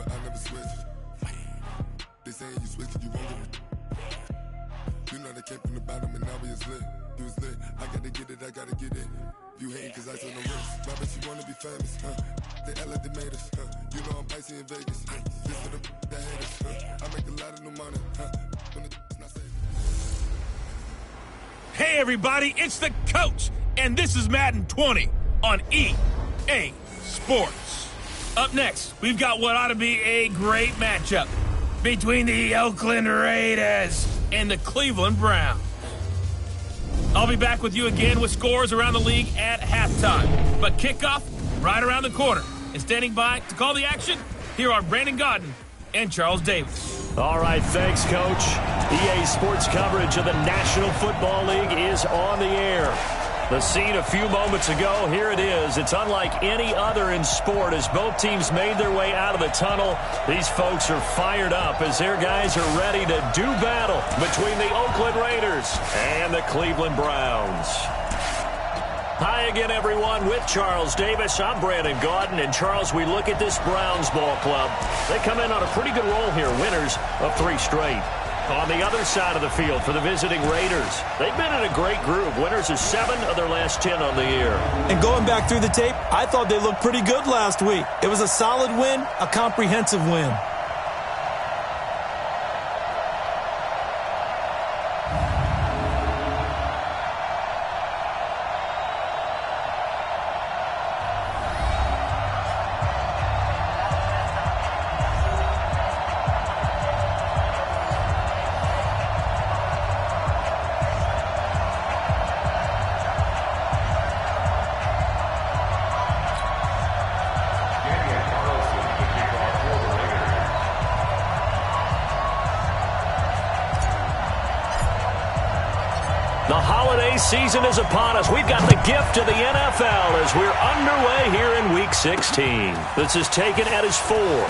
I never switch. They saying you switch it, you won't get it. You know they came from the bottom and now we is lit. You was lit. I gotta get it, I gotta get it. You hating cause I took no risks. Why bet you wanna be famous, huh? They act like they made us, huh? You know I'm icy in Vegas, huh? This for the that hate us, huh? I make a lot of new money, huh? When it's not safe. Hey everybody, it's the coach, and this is Madden 20 on EA Sports. Up next, we've got what ought to be a great matchup between the Oakland Raiders and the Cleveland Browns. I'll be back with you again with scores around the league at halftime. But kickoff right around the corner. And standing by to call the action, here are Brandon Godden and Charles Davis. All right, thanks, Coach. EA Sports coverage of the National Football League is on the air. The scene a few moments ago, here it is. It's unlike any other in sport as both teams made their way out of the tunnel. These folks are fired up as their guys are ready to do battle between the Oakland Raiders and the Cleveland Browns. Hi again, everyone, with Charles Davis. I'm Brandon Godden. And, Charles, we look at this Browns ball club. They come in on a pretty good roll here, winners of 3 straight. On the other side of the field for the visiting Raiders, they've been in a great group. Winners of 7 of their last 10 on the year. And going back through the tape, I thought they looked pretty good last week. It was a solid win, a comprehensive win. The holiday season is upon us. We've got the gift of the NFL as we're underway here in Week 16. This is taken at his 4. And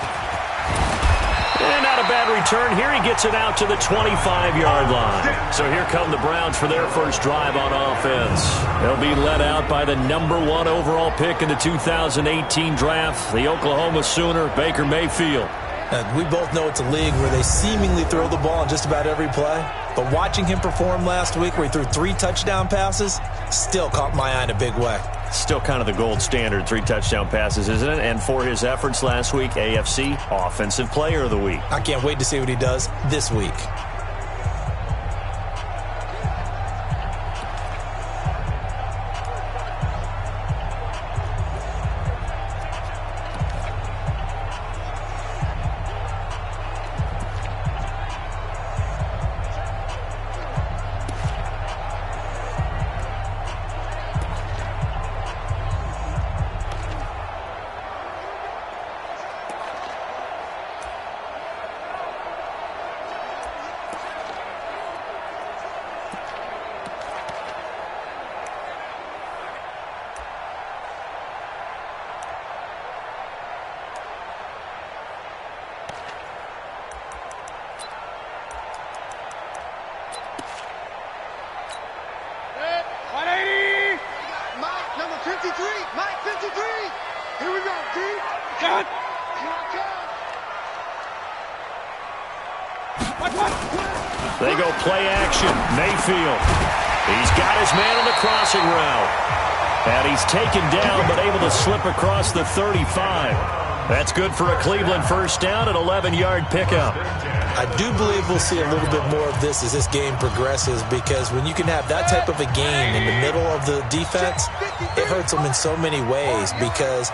not a bad return here. He gets it out to the 25-yard line. So here come the Browns for their first drive on offense. They'll be led out by the number 1 overall pick in the 2018 draft, the Oklahoma Sooner, Baker Mayfield. We both know it's a league where they seemingly throw the ball in just about every play. But watching him perform last week where he threw 3 touchdown passes still caught my eye in a big way. Still kind of the gold standard, 3 touchdown passes, isn't it? And for his efforts last week, AFC Offensive Player of the Week. I can't wait to see what he does this week. They go play action. Mayfield. He's got his man on the crossing route. And he's taken down but able to slip across the 35. That's good for a Cleveland first down, an 11-yard pickup. I do believe we'll see a little bit more of this as this game progresses, because when you can have that type of a game in the middle of the defense, it hurts them in so many ways, because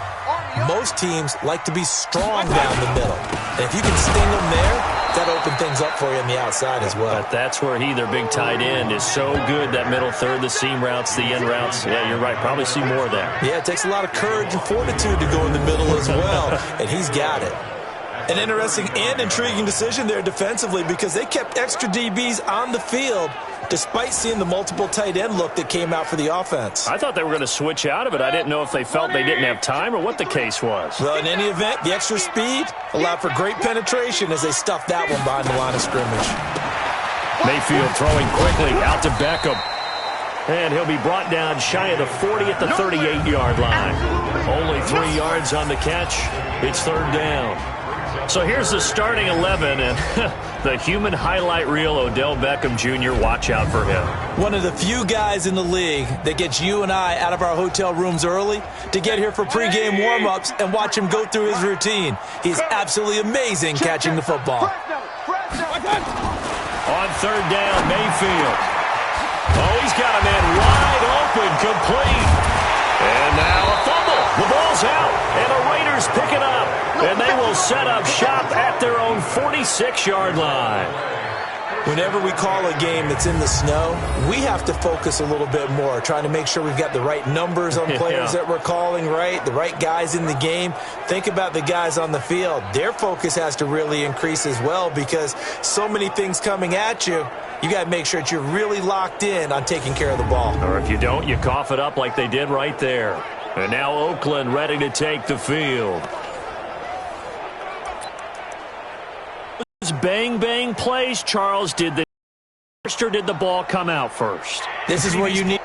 most teams like to be strong down the middle. And if you can sting them there, that opens things up for you on the outside as well. But that's where their big tight end, is so good, that middle third, the seam routes, the end routes. Yeah, you're right. Probably see more of that. Yeah, it takes a lot of courage and fortitude to go in the middle as well, and he's got it. An interesting and intriguing decision there defensively, because they kept extra DBs on the field despite seeing the multiple tight end look that came out for the offense. I thought they were going to switch out of it. I didn't know if they felt they didn't have time or what the case was. Well, in any event, the extra speed allowed for great penetration as they stuffed that one behind the line of scrimmage. Mayfield throwing quickly out to Beckham. And he'll be brought down shy of the 40 at the 38-yard line. Only 3 yards on the catch. It's third down. So here's the starting 11, and the human highlight reel, Odell Beckham Jr., watch out for him. One of the few guys in the league that gets you and I out of our hotel rooms early to get here for pregame warm-ups and watch him go through his routine. He's absolutely amazing catching the football. On third down, Mayfield. Oh, he's got a man wide open, complete. And now a fumble. The ball's out, and the Raiders pick it up. And they will set up shop at their own 46-yard line. Whenever we call a game that's in the snow, we have to focus a little bit more, trying to make sure we've got the right numbers on players that we're calling, right? The right guys in the game. Think about the guys on the field. Their focus has to really increase as well because so many things coming at you. You got to make sure that you're really locked in on taking care of the ball. Or if you don't, you cough it up like they did right there. And now Oakland ready to take the field. Bang-bang plays, Charles. Did the first or did the ball come out first? This is where you need...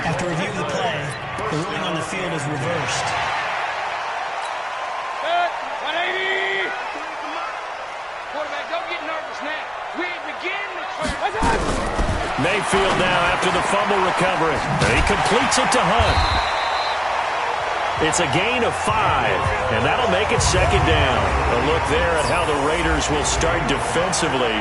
After reviewing the play, the ruling on the field is reversed. Good. 180. Quarterback, don't get nervous now. We begin the third. Mayfield now after the fumble recovery. And he completes it to Hunt. It's a gain of 5, and that'll make it second down. A look there at how the Raiders will start defensively.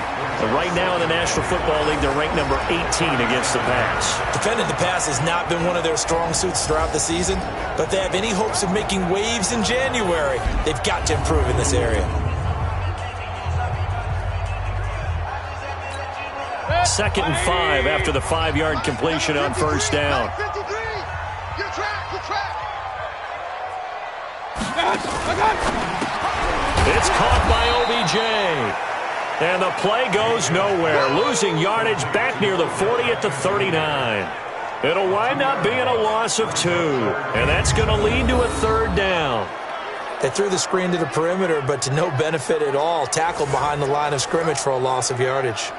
Right now in the National Football League, they're ranked number 18 against the pass. Defending the pass has not been one of their strong suits throughout the season, but they have any hopes of making waves in January. They've got to improve in this area. Second and 5 after the 5-yard completion on first down. It's caught by OBJ. And the play goes nowhere, losing yardage back near the 40 at the 39. It'll wind up being a loss of 2, and that's going to lead to a third down. They threw the screen to the perimeter, but to no benefit at all. Tackled behind the line of scrimmage for a loss of yardage.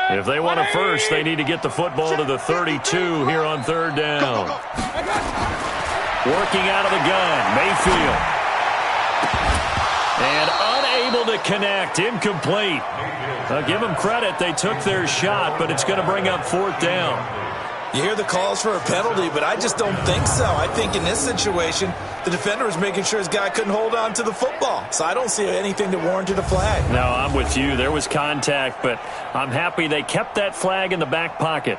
If they want a first, they need to get the football to the 32 here on third down. Working out of the gun, Mayfield. And unable to connect, incomplete. Give them credit, they took their shot, but it's going to bring up fourth down. You hear the calls for a penalty, but I just don't think so. I think in this situation, the defender was making sure his guy couldn't hold on to the football. So I don't see anything that warranted a flag. No, I'm with you. There was contact, but I'm happy they kept that flag in the back pocket.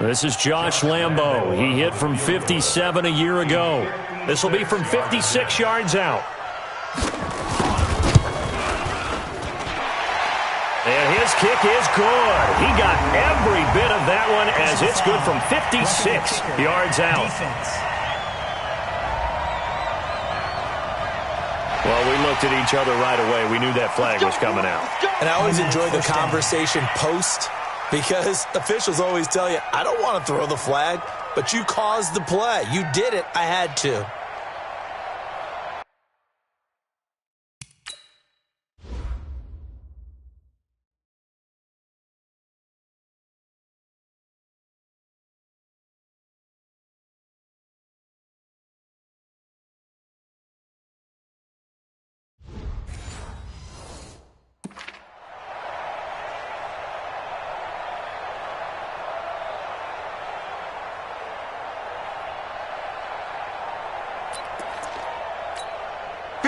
This is Josh Lambo. He hit from 57 a year ago. This will be from 56 yards out. And his kick is good. He got every bit of that one as it's good from 56 yards out. Well, we looked at each other right away. We knew that flag was coming out. And I always enjoy the conversation post because officials always tell you, I don't want to throw the flag, but you caused the play. You did it. I had to.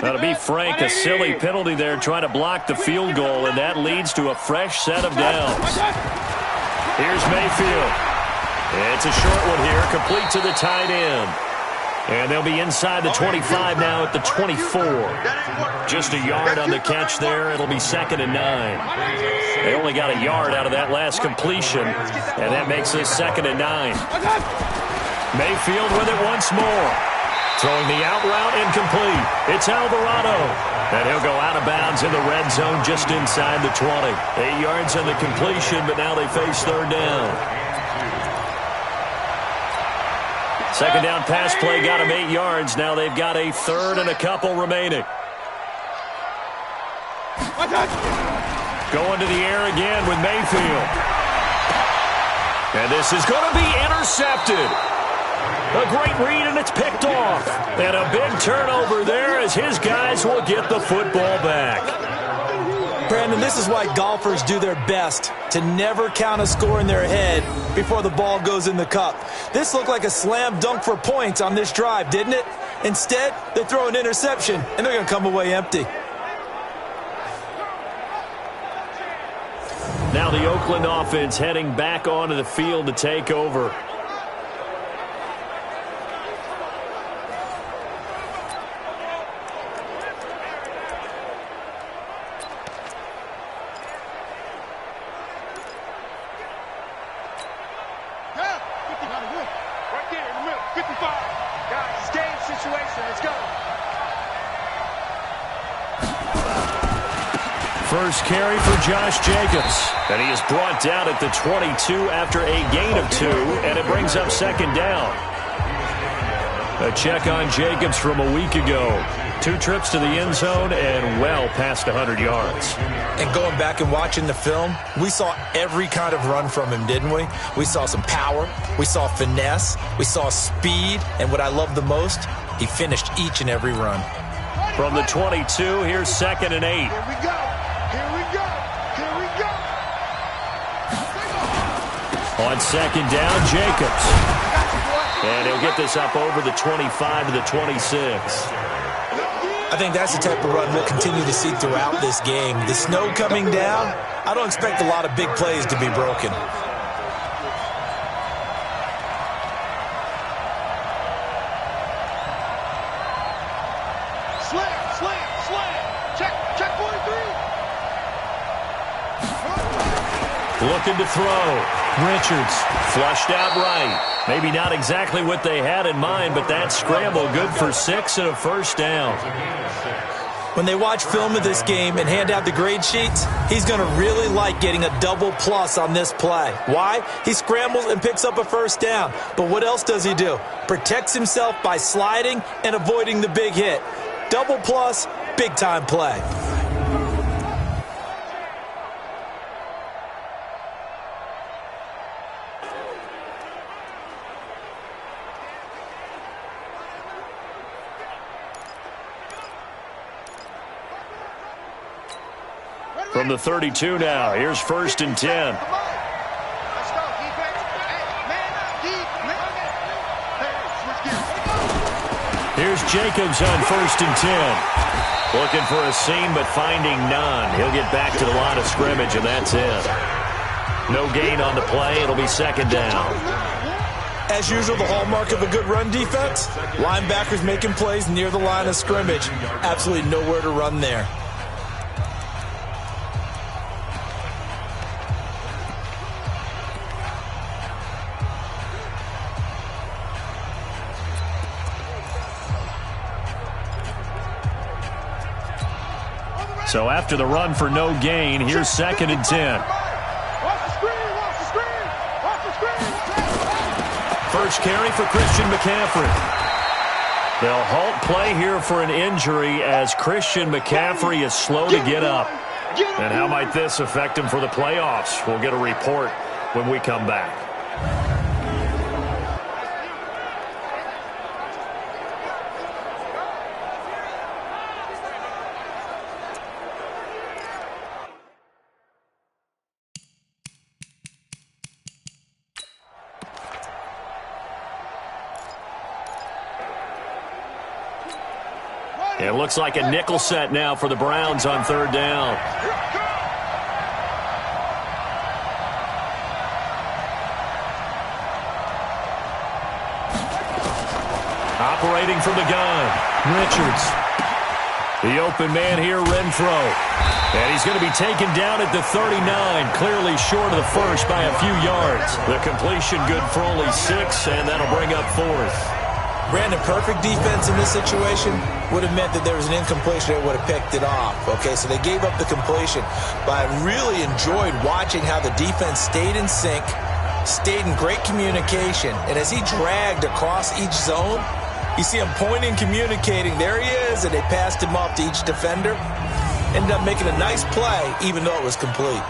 Now, to be frank, a silly penalty there trying to block the field goal, and that leads to a fresh set of downs. Here's Mayfield. It's a short one here, complete to the tight end. And they'll be inside the 25 now at the 24. Just a yard on the catch there. It'll be 2nd and 9. They only got a yard out of that last completion, and that makes this 2nd and 9. Mayfield with it once more. Throwing the out route incomplete. It's Alvarado. And he'll go out of bounds in the red zone just inside the 20. 8 yards on the completion, but now they face third down. Second down pass play got him 8 yards. Now they've got a third and a couple remaining. Going to the air again with Mayfield. And this is going to be intercepted. A great read, and it's picked off. And a big turnover there as his guys will get the football back. Brandon, this is why golfers do their best to never count a score in their head before the ball goes in the cup. This looked like a slam dunk for points on this drive, didn't it? Instead, they throw an interception, and they're going to come away empty. Now the Oakland offense heading back onto the field to take over. Right there in the middle, 55. Guys, it's game situation. Let's go. First carry for Josh Jacobs. And he is brought down at the 22 after a gain of 2, and it brings up second down. A check on Jacobs from a week ago. 2 trips to the end zone and well past 100 yards. And going back and watching the film, we saw every kind of run from him, didn't we? We saw some power, we saw finesse, we saw speed, and what I love the most, he finished each and every run. From the 22, here's 2nd and 8. Here we go. Here we go. Here we go. On 2nd down, Jacobs. And he'll get this up over the 25 to the 26. I think that's the type of run we'll continue to see throughout this game. The snow coming down, I don't expect a lot of big plays to be broken. Slam. Check 43. Looking to throw. Richards flushed out right. Maybe not exactly what they had in mind, but that scramble good for 6 and a first down. When they watch film of this game and hand out the grade sheets, he's going to really like getting a double plus on this play. Why? He scrambles and picks up a first down. But what else does he do? Protects himself by sliding and avoiding the big hit. Double plus, big time play. From the 32 now, here's 1st and 10. Let's go, defense. Here's Jacobs on 1st and 10. Looking for a seam, but finding none. He'll get back to the line of scrimmage, and that's it. No gain on the play. It'll be 2nd down. As usual, the hallmark of a good run defense, linebackers making plays near the line of scrimmage. Absolutely nowhere to run there. So after the run for no gain, here's 2nd and 10. Watch the screen. First carry for Christian McCaffrey. They'll halt play here for an injury as Christian McCaffrey is slow to get up. And how might this affect him for the playoffs? We'll get a report when we come back. It looks like a nickel set now for the Browns on 3rd down. Operating from the gun, Richards. The open man here, Renfro. And he's going to be taken down at the 39, clearly short of the first by a few yards. The completion good for only 6, and that'll bring up 4th. Brandon, perfect defense in this situation would have meant that there was an incompletion that would have picked it off. Okay, so they gave up the completion. But I really enjoyed watching how the defense stayed in sync, stayed in great communication. And as he dragged across each zone, you see him pointing, communicating. There he is, and they passed him off to each defender. ended up making a nice play, even though it was complete.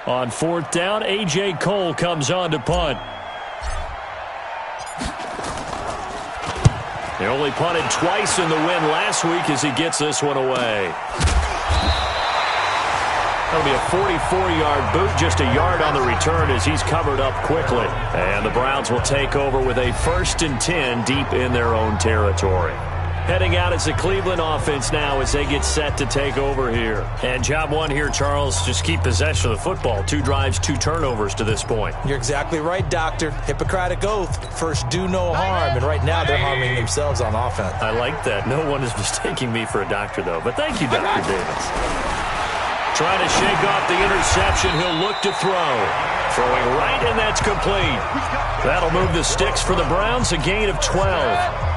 On fourth down, A.J. Cole comes on to punt. He only punted twice in the win last week as he gets this one away. That'll be a 44-yard boot, just a yard on the return as he's covered up quickly. And the Browns will take over with a 1st and 10 deep in their own territory. Heading out as the Cleveland offense now as they get set to take over here. And job one here, Charles, just keep possession of the football. 2 drives, 2 turnovers to this point. You're exactly right, Doctor. Hippocratic oath. First, do no harm. And right now, they're harming themselves on offense. I like that. No one is mistaking me for a doctor, though. But thank you, Dr. Davis. Trying to shake off the interception. He'll look to throw. Throwing right, and that's complete. That'll move the sticks for the Browns, a gain of 12.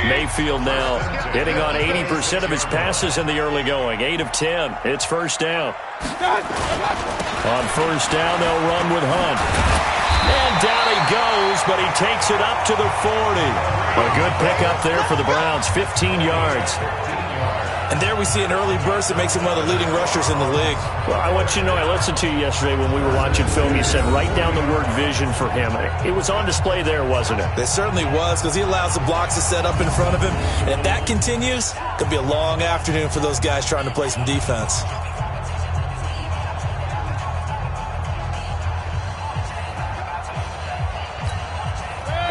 Mayfield now hitting on 80% of his passes in the early going. 8 of 10. It's first down. On first down, they'll run with Hunt. And down he goes, but he takes it up to the 40. A good pickup there for the Browns, 15 yards. And there we see an early burst that makes him one of the leading rushers in the league. Well, I want you to know, I listened to you yesterday when we were watching film. You said write down the word vision for him. It was on display there, wasn't it? It certainly was, because he allows the blocks to set up in front of him. And if that continues, it could be a long afternoon for those guys trying to play some defense.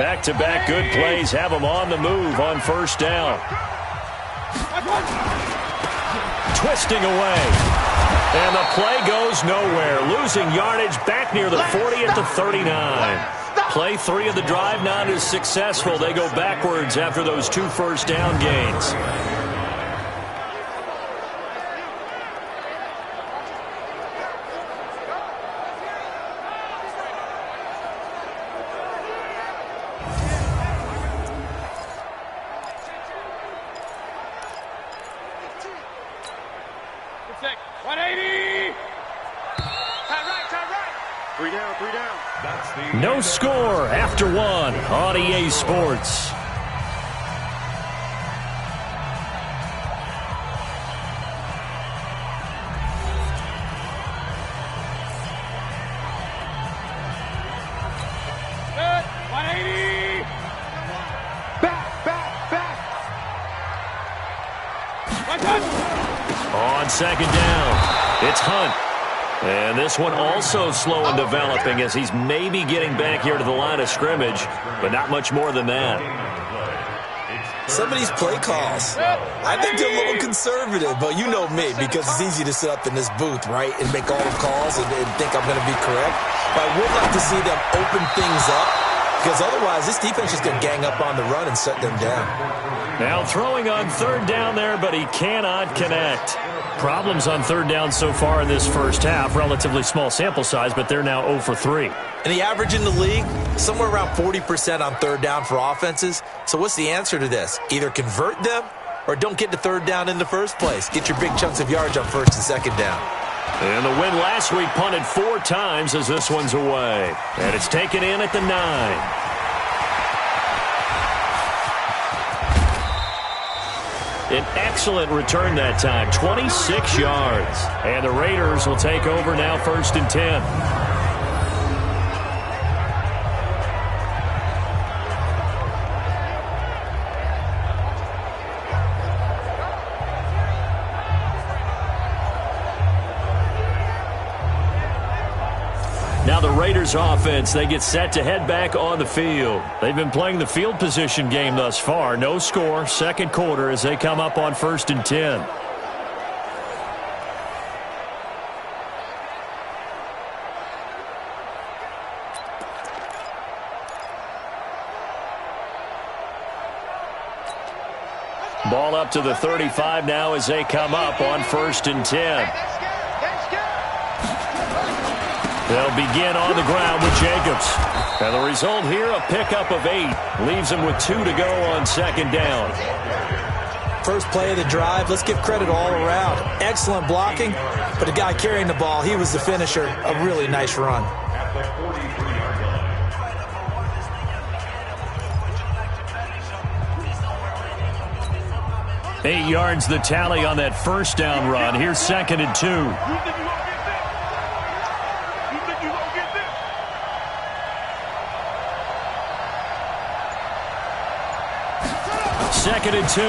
Back-to-back good plays have him on the move on first down. Twisting away. And the play goes nowhere. Losing yardage back near the 40 at the 39. Play 3 of the drive not as successful. They go backwards after those 2 first down gains. No score after 1 on EA Sports. Good. 180. Back. on second down. It's Hunt. And this one also slow in developing as he's maybe getting back here to the line of scrimmage, but not much more than that. Some of these play calls, I think they're a little conservative, but you know me, because it's easy to sit up in this booth, right, and make all the calls and think I'm going to be correct. But I would like to see them open things up, because otherwise this defense is going to gang up on the run and shut them down. Now throwing on third down there, but he cannot connect. Problems on third down so far in this first half. Relatively small sample size, but they're now 0 for 3. And the average in the league, somewhere around 40% on third down for offenses. So what's the answer to this? Either convert them or don't get to third down in the first place. Get your big chunks of yards on first and second down. And the win last week punted 4 times as this one's away. And it's taken in at the 9. An excellent return that time, 26 yards. And the Raiders will take over now, 1st and 10. Now the Raiders offense, they get set to head back on the field. They've been playing the field position game thus far. No score, second quarter as they come up on 1st and 10. Ball up to the 35 now as they come up on 1st and 10. They'll begin on the ground with Jacobs. And the result here, a pickup of 8. Leaves them with 2 to go on second down. First play of the drive, let's give credit all around. Excellent blocking, but the guy carrying the ball, he was the finisher. A really nice run. Eight yards the tally on that first down run. Here's 2nd and 2. Second and 2.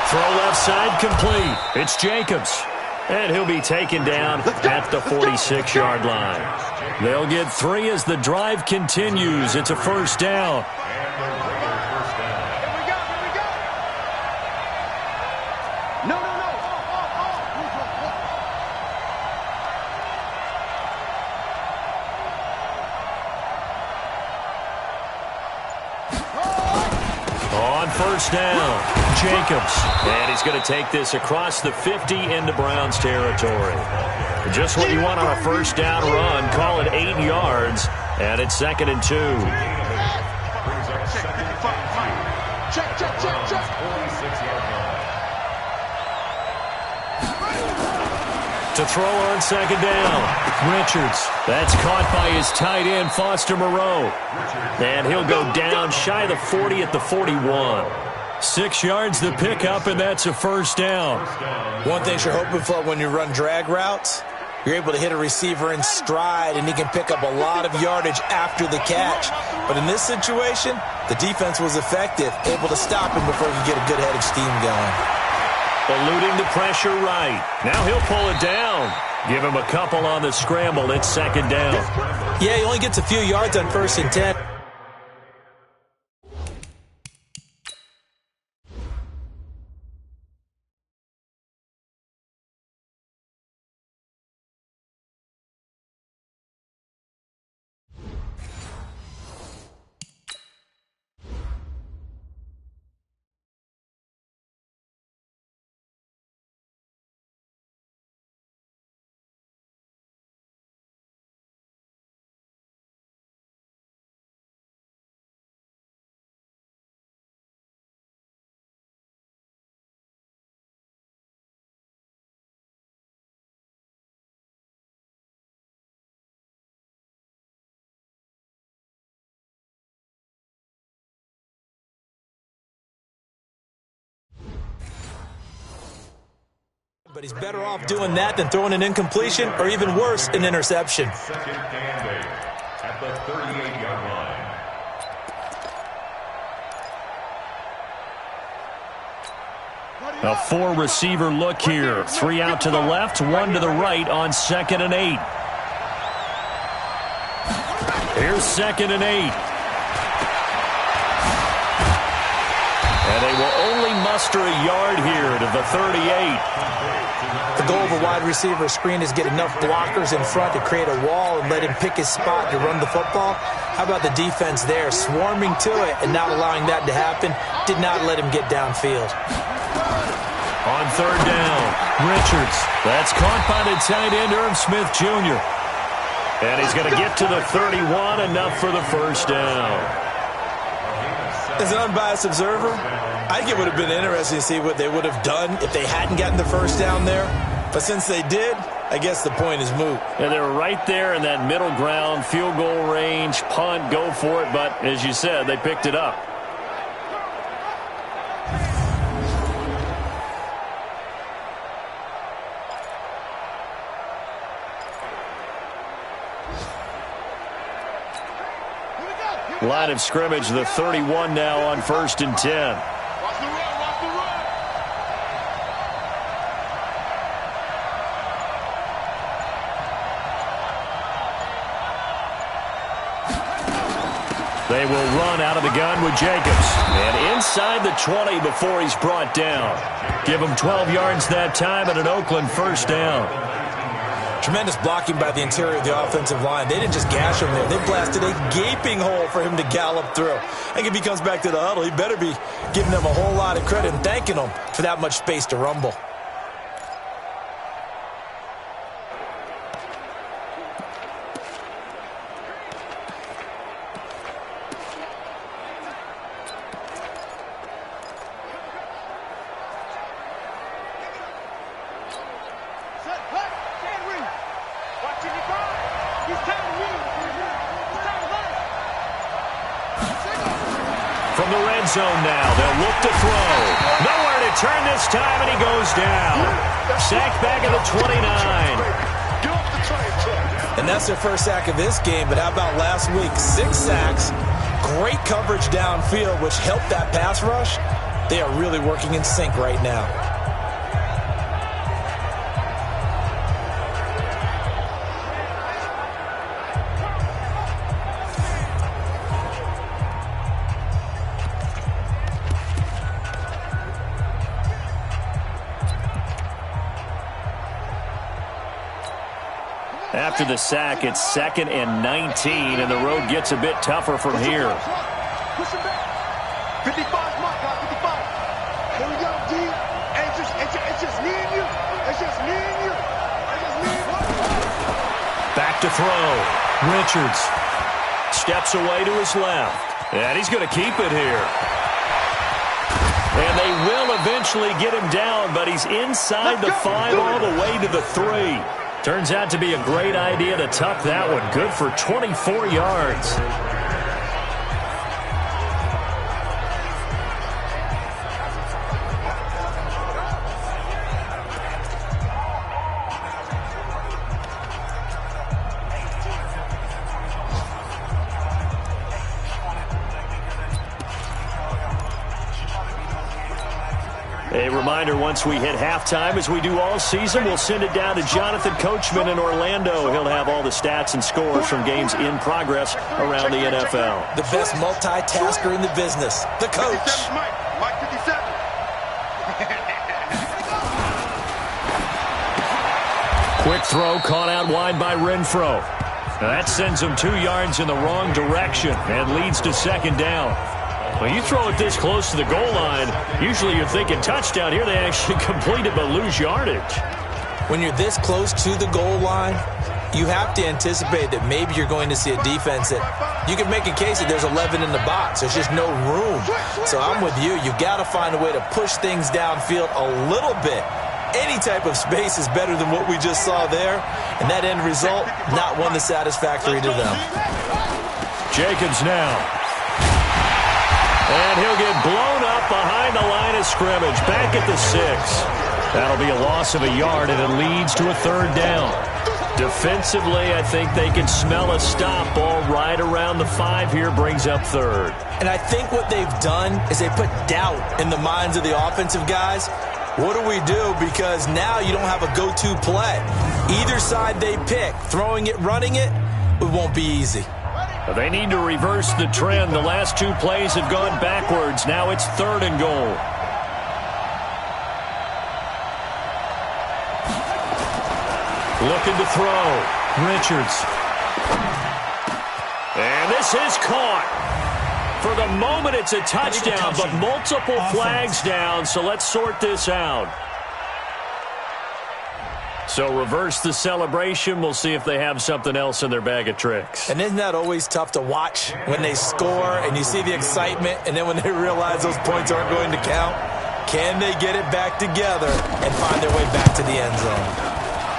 Throw left side complete. It's Jacobs. And he'll be taken down at the 46-yard line. They'll get 3 as the drive continues. It's a first down. First down, Jacobs. And he's going to take this across the 50 into Browns territory. Just what you want on a first down run. Call it 8 yards. And it's 2nd and 2. To throw on second down, Richards. That's caught by his tight end, Foster Moreau. And he'll go down shy of the 40 at the 41. 6 yards the pickup, and that's a first down. One thing you're hoping for when you run drag routes, you're able to hit a receiver in stride, and he can pick up a lot of yardage after the catch. But in this situation, the defense was effective, able to stop him before he could get a good head of steam going. Eluding the pressure right. Now he'll pull it down. Give him a couple on the scramble. It's second down. Yeah, he only gets a few yards on 1st and 10. But he's better off doing that than throwing an incompletion or even worse, an interception. Second down at the 38-yard line. A four-receiver look here. 3 out to the left, 1 to the right on 2nd and 8. Here's 2nd and 8. And they will only muster a yard here to the 38. The goal of a wide receiver screen is get enough blockers in front to create a wall and let him pick his spot to run the football. How about the defense there, swarming to it and not allowing that to happen? Did not let him get downfield. On 3rd down, Richards. That's caught by the tight end, Irv Smith Jr. And he's going to get to the 31, enough for the first down. As an unbiased observer, I think it would have been interesting to see what they would have done if they hadn't gotten the first down there. But since they did, I guess the point is moot. And they're right there in that middle ground, field goal range, punt, go for it. But as you said, they picked it up. Line of scrimmage, the 31 now on 1st and 10. Watch the run, watch the run. They will run out of the gun with Jacobs. And inside the 20 before he's brought down. Give him 12 yards that time and an Oakland first down. Tremendous blocking by the interior of the offensive line. They didn't just gash him there. They blasted a gaping hole for him to gallop through. I think if he comes back to the huddle, he better be giving them a whole lot of credit and thanking them for that much space to rumble. From the red zone now, they'll look to throw. Nowhere to turn this time, and he goes down. Sacked back at the 29. And that's their first sack of this game, but how about last week? 6 sacks, great coverage downfield, which helped that pass rush. They are really working in sync right now. After the sack, it's 2nd and 19, and the road gets a bit tougher from here. Push him back. 55's my guy, 55. Here we go, D. It's just me and you. It's just me and you. It's just me and you. Back to throw. Richards steps away to his left. And he's going to keep it here. And they will eventually get him down, but he's inside the 5 all the way to the 3. Turns out to be a great idea to tuck that one. Good for 24 yards. A reminder, once we hit halftime, as we do all season, we'll send it down to Jonathan Coachman in Orlando. He'll have all the stats and scores from games in progress around the NFL. The best multitasker in the business, the coach. Mike 57. Quick throw caught out wide by Renfro. Now that sends him 2 yards in the wrong direction and leads to 2nd down. When you throw it this close to the goal line, usually you're thinking touchdown. Here they actually complete it but lose yardage. When you're this close to the goal line, you have to anticipate that maybe you're going to see a defense that you can make a case that there's 11 in the box. There's just no room. So I'm with you. You've got to find a way to push things downfield a little bit. Any type of space is better than what we just saw there. And that end result, not one that's satisfactory to them. Jacobs now. And he'll get blown up behind the line of scrimmage, back at the 6. That'll be a loss of a yard, and it leads to a 3rd down. Defensively, I think they can smell a stop. Ball right around the 5 here, brings up third. And I think what they've done is they put doubt in the minds of the offensive guys. What do we do? Because now you don't have a go-to play. Either side they pick, throwing it, running it, it won't be easy. They need to reverse the trend. The last 2 plays have gone backwards. Now it's 3rd and goal. Looking to throw. Richards. And this is caught. For the moment, it's a touchdown, but multiple flags down, so let's sort this out. So reverse the celebration. We'll see if they have something else in their bag of tricks. And isn't that always tough to watch when they score and you see the excitement, and then when they realize those points aren't going to count? Can they get it back together and find their way back to the end zone?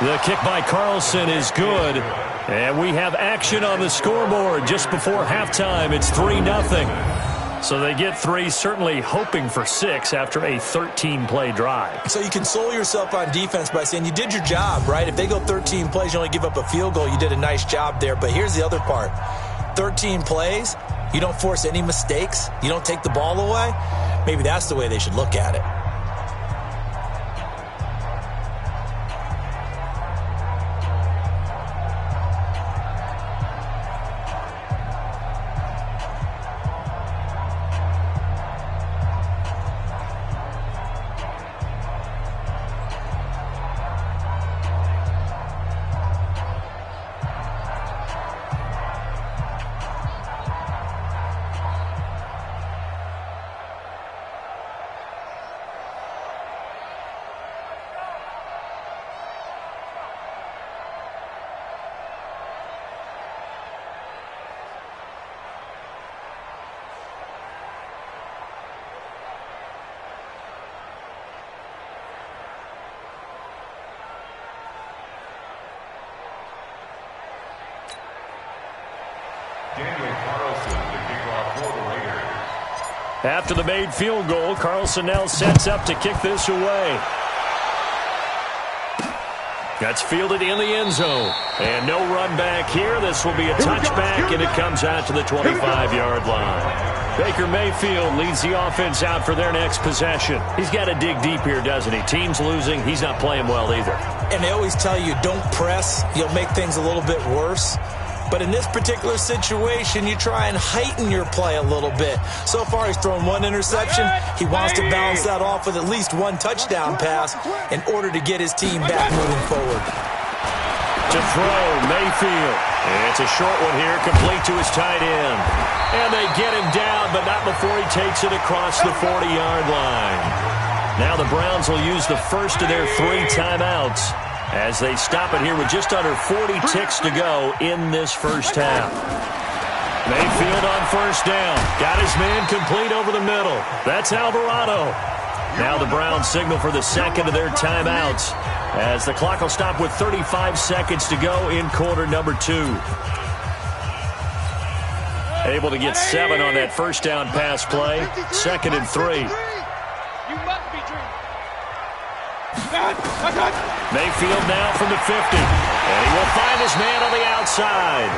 The kick by Carlson is good. And we have action on the scoreboard just before halftime. It's 3-0. So they get 3, certainly hoping for 6 after a 13-play drive. So you console yourself on defense by saying you did your job, right? If they go 13 plays, you only give up a field goal, you did a nice job there. But here's the other part. 13 plays, you don't force any mistakes, you don't take the ball away. Maybe that's the way they should look at it. After the made field goal, Carlson now sets up to kick this away. That's fielded in the end zone. And no run back here. This will be a touchback, and it comes out to the 25-yard line. Baker Mayfield leads the offense out for their next possession. He's got to dig deep here, doesn't he? Team's losing. He's not playing well either. And they always tell you, don't press. You'll make things a little bit worse. But in this particular situation, you try and heighten your play a little bit. So far, he's thrown 1 interception. He wants to bounce that off with at least 1 touchdown pass in order to get his team back moving forward. To throw, Mayfield. It's a short one here, complete to his tight end. And they get him down, but not before he takes it across the 40-yard line. Now the Browns will use the first of their 3 timeouts as they stop it here with just under 40 ticks to go in this first half. Mayfield on first down. Got his man complete over the middle. That's Alvarado. Now the Browns signal for the second of their timeouts as the clock will stop with 35 seconds to go in quarter number 2. Able to get 7 on that first down pass play. 2nd and 3. Mayfield now from the 50. And he will find his man on the outside.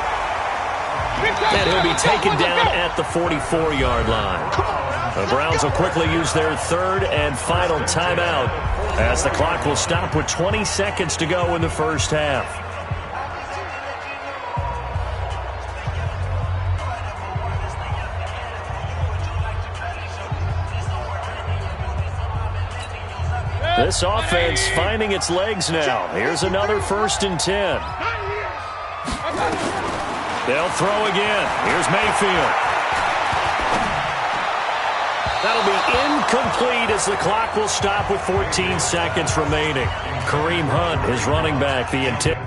And he'll be taken down at the 44-yard line. The Browns will quickly use their 3rd and final timeout as the clock will stop with 20 seconds to go in the first half. This offense finding its legs now. Here's another 1st and 10. They'll throw again. Here's Mayfield. That'll be incomplete as the clock will stop with 14 seconds remaining. Kareem Hunt is running back. The intent.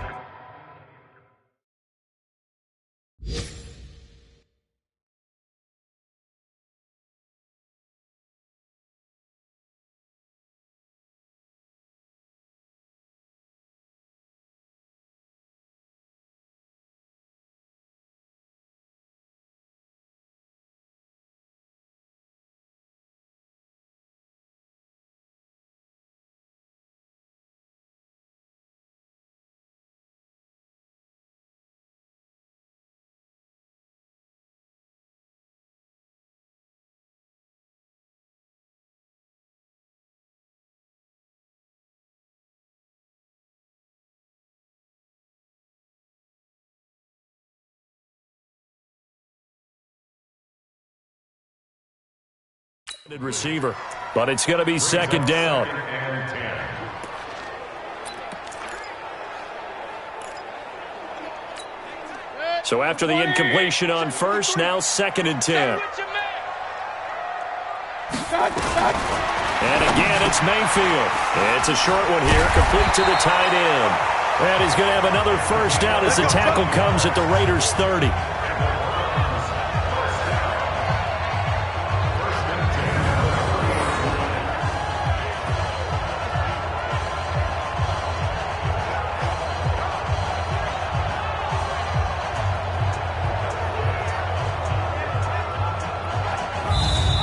Receiver, but it's going to be second down. So after the incompletion on first, now 2nd and 10. And again, it's Mayfield. It's a short one here, complete to the tight end. And he's going to have another first down as the tackle comes at the Raiders' 30.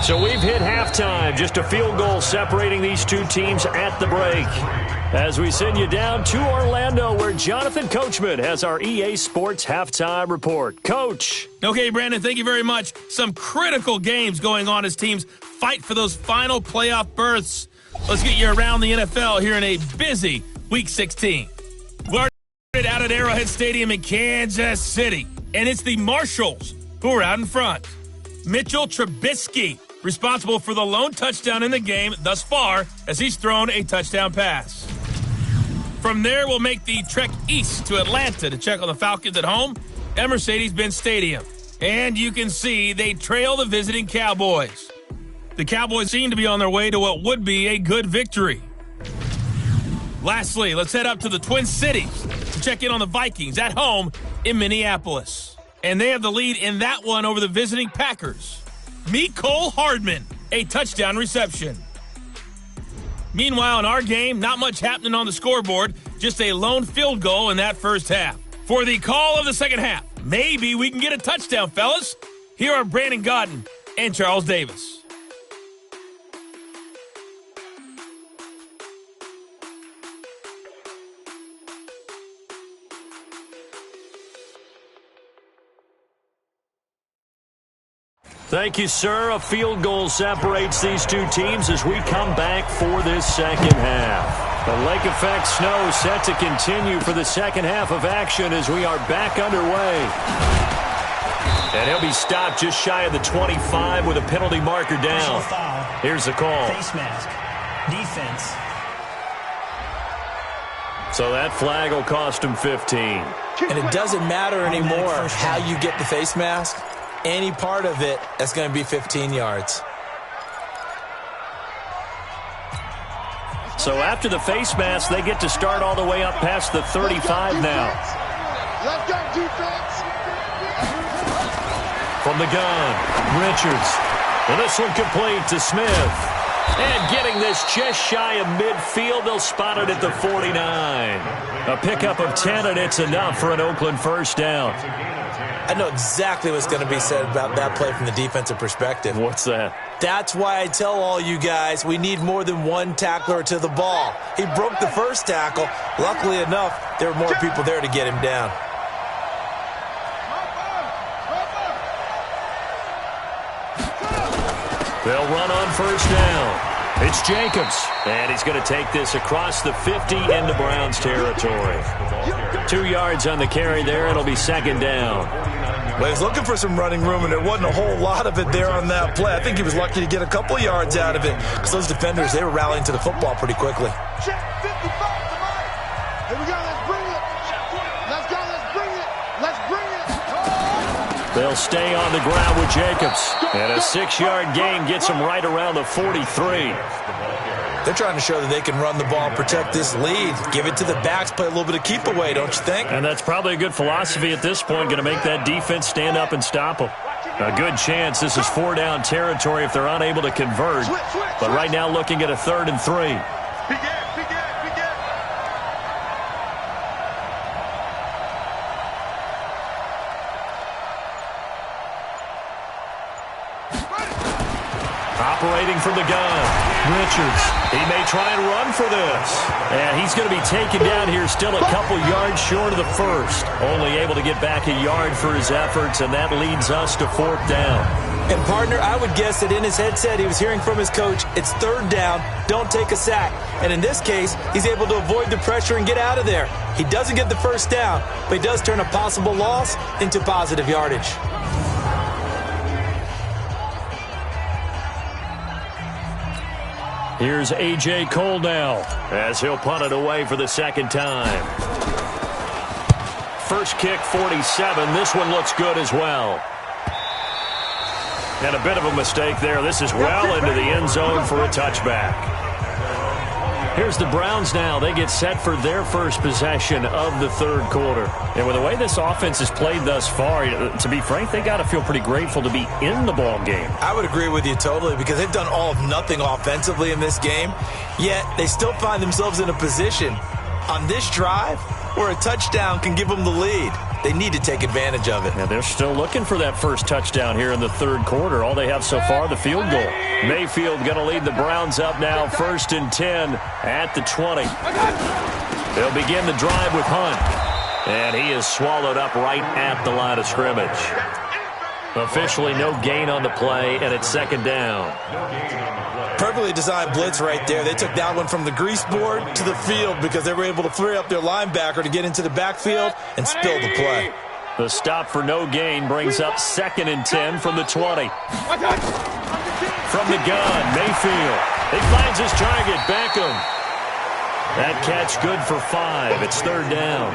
So we've hit halftime, just a field goal separating these two teams at the break. As we send you down to Orlando, where Jonathan Coachman has our EA Sports Halftime Report. Coach. Okay, Brandon, thank you very much. Some critical games going on as teams fight for those final playoff berths. Let's get you around the NFL here in a busy Week 16. We're out at Arrowhead Stadium in Kansas City, and it's the Marshalls who are out in front. Mitchell Trubisky, responsible for the lone touchdown in the game thus far, as he's thrown a touchdown pass. From there, we'll make the trek east to Atlanta to check on the Falcons at home at Mercedes-Benz Stadium. And you can see they trail the visiting Cowboys. The Cowboys seem to be on their way to what would be a good victory. Lastly, let's head up to the Twin Cities to check in on the Vikings at home in Minneapolis. And they have the lead in that one over the visiting Packers. Mecole Hardman, a touchdown reception. Meanwhile, in our game, not much happening on the scoreboard, just a lone field goal in that first half. For the call of the second half, maybe we can get a touchdown, fellas. Here are Brandon Gaudin and Charles Davis. Thank you, sir. A field goal separates these two teams as we come back for this second half. The lake effect snow set to continue for the second half of action as we are back underway. And he'll be stopped just shy of the 25 with a penalty marker down. Here's the call. Face mask. Defense. So that flag will cost him 15. And it doesn't matter anymore how you get the face mask. Any part of it, that's going to be 15 yards. So after the face mask, they get to start all the way up past the 35 now. Let's go, defense. From the gun, Richards. And this one complete to Smith. And getting this just shy of midfield, they'll spot it at the 49. A pickup of 10, and it's enough for an Oakland first down. I know exactly what's going to be said about that play from the defensive perspective. What's that? That's why I tell all you guys we need more than one tackler to the ball. He broke the first tackle. Luckily enough, there were more people there to get him down. They'll run on first down. It's Jacobs, and he's going to take this across the 50 into Browns territory. 2 yards on the carry there. It'll be second down. Well, he's looking for some running room, and there wasn't a whole lot of it there on that play. I think he was lucky to get a couple of yards out of it because those defenders, they were rallying to the football pretty quickly. Check 55, somebody. Here we go, let's bring it. Let's go, let's bring it. Let's bring it. Oh. They'll stay on the ground with Jacobs. And a 6-yard gain gets them right around the 43. They're trying to show that they can run the ball, protect this lead, give it to the backs, play a little bit of keep away, don't you think? And that's probably a good philosophy at this point, going to make that defense stand up and stop them. A good chance this is 4-down territory if they're unable to convert. But right now looking at a 3rd and 3. Operating from the gun, Richards. He may try and run for this. And he's going to be taken down here still a couple yards short of the first. Only able to get back a yard for his efforts, and that leads us to 4th down. And, partner, I would guess that in his headset he was hearing from his coach, it's 3rd down, don't take a sack. And in this case, he's able to avoid the pressure and get out of there. He doesn't get the first down, but he does turn a possible loss into positive yardage. Here's A.J. Cole now as he'll punt it away for the second time. First kick, 47. This one looks good as well. And a bit of a mistake there. This is well into the end zone for a touchback. Here's the Browns now. They get set for their first possession of the third quarter. And with the way this offense has played thus far, to be frank, they got to feel pretty grateful to be in the ball game. I would agree with you totally because they've done all of nothing offensively in this game, yet they still find themselves in a position on this drive where a touchdown can give them the lead. They need to take advantage of it. And they're still looking for that first touchdown here in the third quarter. All they have so far, the field goal. Mayfield going to lead the Browns up now, 1st and 10 at the 20. They'll begin the drive with Hunt. And he is swallowed up right at the line of scrimmage. Officially no gain on the play, and it's second down. Perfectly designed blitz right there. They took that one from the grease board to the field because they were able to free up their linebacker to get into the backfield and spill the play. The stop for no gain brings up 2nd and 10 from the 20. From the gun, Mayfield. He finds his target, Beckham. That catch good for 5. It's 3rd down.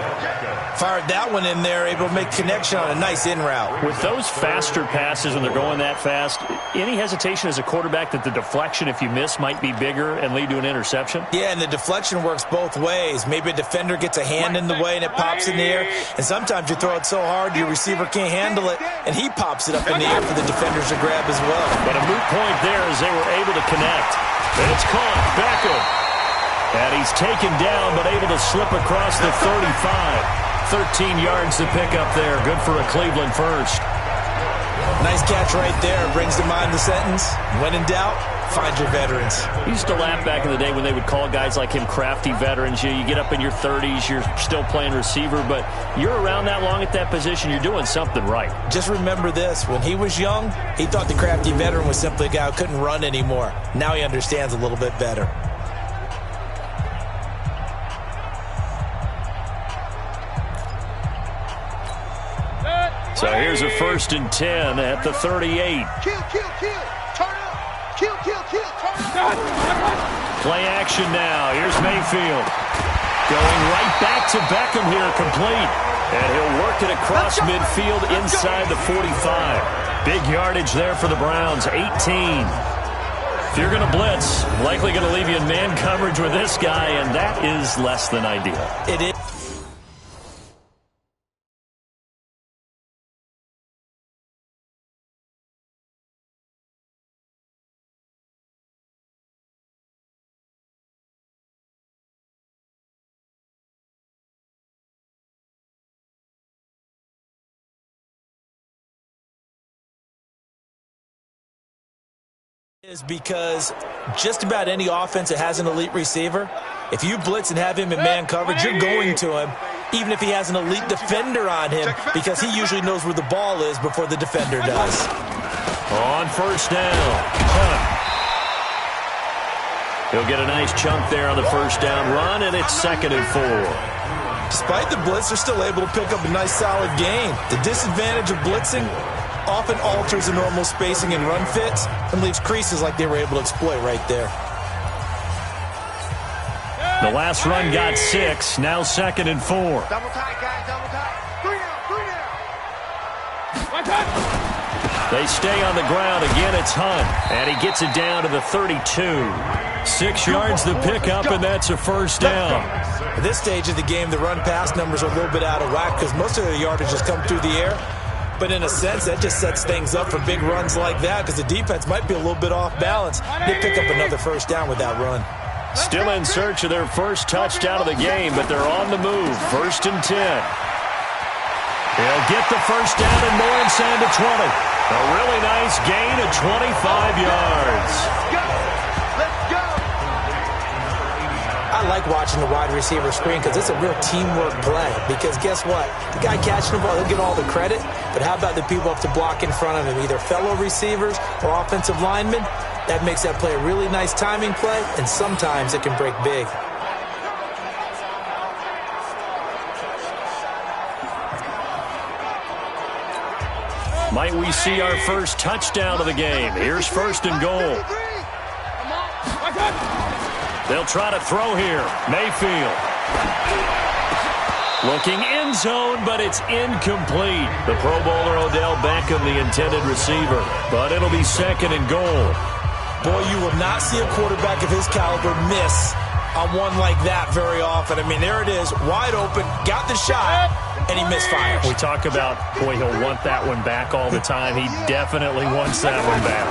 Fired that one in there, able to make connection on a nice in route. With those faster passes when they're going that fast, any hesitation as a quarterback that the deflection, if you miss, might be bigger and lead to an interception? Yeah, and the deflection works both ways. Maybe a defender gets a hand in the way and it pops in the air. And sometimes you throw it so hard your receiver can't handle it, and he pops it up in the air for the defenders to grab as well. But a moot point there as they were able to connect. And it's caught. Beckham. And he's taken down, but able to slip across the 35. 13 yards to pick up there. Good for a Cleveland first. Nice catch right there. Brings to mind the sentence, when in doubt, find your veterans. We used to laugh back in the day when they would call guys like him crafty veterans. You get up in your 30s, you're still playing receiver, but you're around that long at that position, you're doing something right. Just remember this. When he was young, he thought the crafty veteran was simply a guy who couldn't run anymore. Now he understands a little bit better. So here's a 1st and 10 at the 38. Kill, kill, kill. Turn up. Kill, kill, kill. Turn up. Play action now. Here's Mayfield. Going right back to Beckham here, complete. And he'll work it across midfield inside the 45. Big yardage there for the Browns, 18. If you're going to blitz, likely going to leave you in man coverage with this guy, and that is less than ideal. It is. Is because just about any offense that has an elite receiver, if you blitz and have him in man coverage, you're going to him, even if he has an elite defender on him, because he usually knows where the ball is before the defender does. On 1st down, Hunt. He'll get a nice chunk there on the 1st down run, and it's 2nd and 4. Despite the blitz, they're still able to pick up a nice solid gain. The disadvantage of blitzing often alters the normal spacing and run fits and leaves creases like they were able to exploit right there. The last run got 6, now 2nd and 4. Double tight, guys, double tight. 3 down. They stay on the ground. Again, it's Hunt, and he gets it down to the 32. 6 yards to pick up, and that's a 1st down. At this stage of the game, the run-pass numbers are a little bit out of whack because most of the yardage has come through the air. But in a sense, that just sets things up for big runs like that because the defense might be a little bit off balance. They pick up another 1st down with that run. Still in search of their first touchdown of the game, but they're on the move. 1st and 10. He'll get the 1st down and more inside the 20. A really nice gain of 25 yards. I like watching the wide receiver screen because it's a real teamwork play. Because guess what? The guy catching the ball, he'll get all the credit. But how about the people up to block in front of him, either fellow receivers or offensive linemen? That makes that play a really nice timing play, and sometimes it can break big. Might we see our first touchdown of the game? Here's 1st and goal. They'll try to throw here. Mayfield. Looking end zone, but it's incomplete. The Pro Bowler Odell Beckham, the intended receiver. But it'll be 2nd and goal. Boy, you will not see a quarterback of his caliber miss on one like that very often. I mean, there it is, wide open, got the shot, and he misfires. We talk about, boy, he'll want that one back all the time. He definitely wants that one back.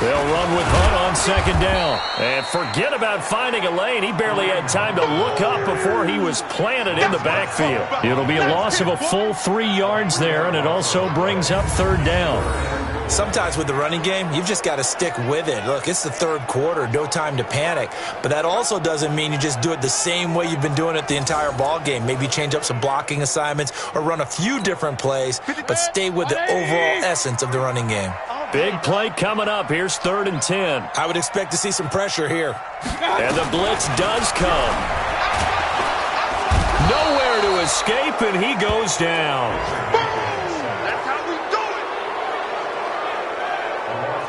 They'll run with Hunt on 2nd down. And forget about finding a lane. He barely had time to look up before he was planted in the backfield. It'll be a loss of a full 3 yards there, and it also brings up 3rd down. Sometimes with the running game, you've just got to stick with it. Look, it's the 3rd quarter, no time to panic. But that also doesn't mean you just do it the same way you've been doing it the entire ball game. Maybe change up some blocking assignments or run a few different plays, but stay with the overall essence of the running game. Big play coming up. Here's 3rd and 10. I would expect to see some pressure here. And the blitz does come. Nowhere to escape, and he goes down.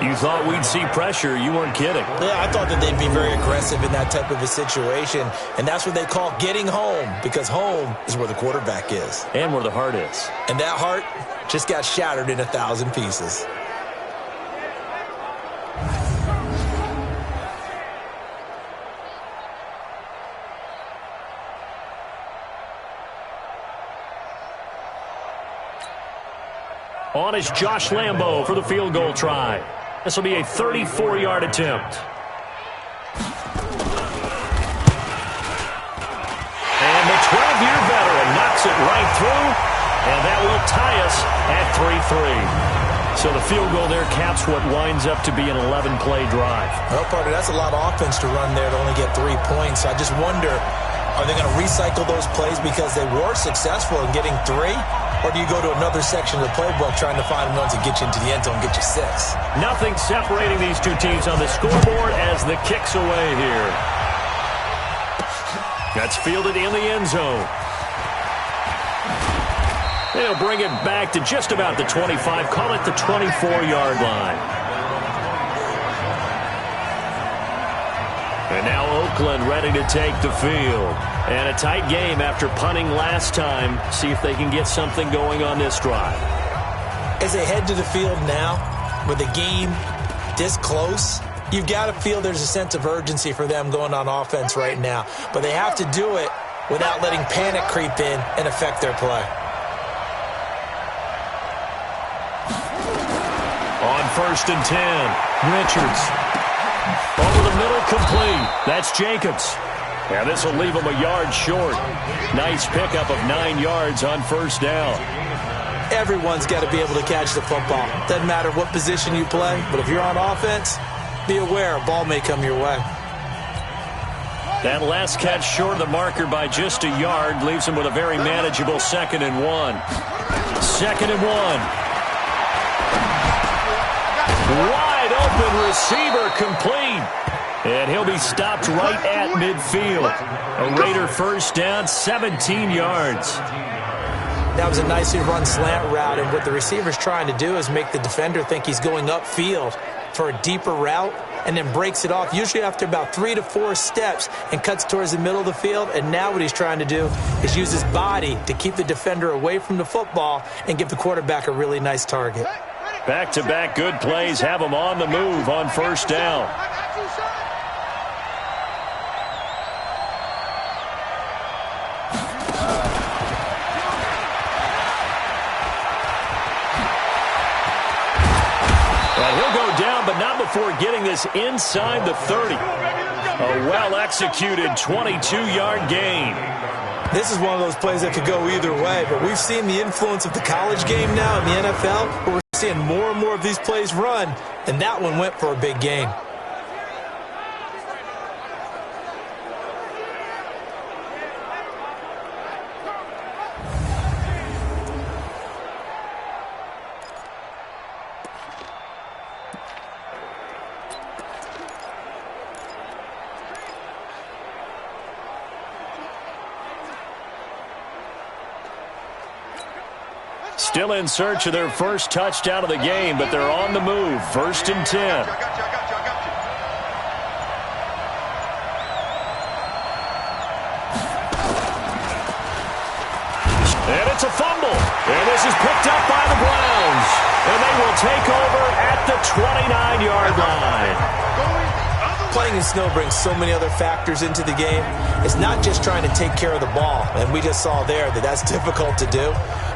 You thought we'd see pressure. You weren't kidding. Yeah, I thought that they'd be very aggressive in that type of a situation, and that's what they call getting home, because home is where the quarterback is. And where the heart is. And that heart just got shattered in 1,000 pieces. On is Josh Lambo for the field goal try. This will be a 34-yard attempt. And the 12-year veteran knocks it right through, and that will tie us at 3-3. So the field goal there caps what winds up to be an 11-play drive. Well, partner, that's a lot of offense to run there to only get 3 points. I just wonder, are they going to recycle those plays because they were successful in getting 3? Or do you go to another section of the playbook trying to find ones that get you into the end zone and get you 6? Nothing separating these two teams on the scoreboard as the kick's away here. That's fielded in the end zone. They'll bring it back to just about the 25. Call it the 24-yard line. And now Oakland ready to take the field. And a tight game after punting last time. See if they can get something going on this drive. As they head to the field now, with the game this close, you've got to feel there's a sense of urgency for them going on offense right now. But they have to do it without letting panic creep in and affect their play. On 1st and 10, Richards. Over the middle, complete. That's Jacobs. Yeah, this will leave him a yard short. Nice pickup of 9 yards on 1st down. Everyone's got to be able to catch the football. Doesn't matter what position you play, but if you're on offense, be aware a ball may come your way. That last catch short of the marker by just a yard leaves him with a very manageable 2nd and 1. 2nd and 1. Wide open receiver, complete. And he'll be stopped right at midfield. A Raider 1st down, 17 yards. That was a nicely run slant route, and what the receiver's trying to do is make the defender think he's going upfield for a deeper route, and then breaks it off, usually after about 3 to 4 steps, and cuts towards the middle of the field. And now what he's trying to do is use his body to keep the defender away from the football and give the quarterback a really nice target. Back-to-back good plays have him on the move on 1st down. But not before getting this inside the 30. A well-executed 22-yard gain. This is one of those plays that could go either way, but we've seen the influence of the college game now in the NFL, where we're seeing more and more of these plays run, and that one went for a big gain. Still in search of their first touchdown of the game, but they're on the move. 1st and 10. It's a fumble. And this is picked up by the Browns. And they will take over at the 29-yard line. Playing in snow brings so many other factors into the game. It's not just trying to take care of the ball, and we just saw there that that's difficult to do,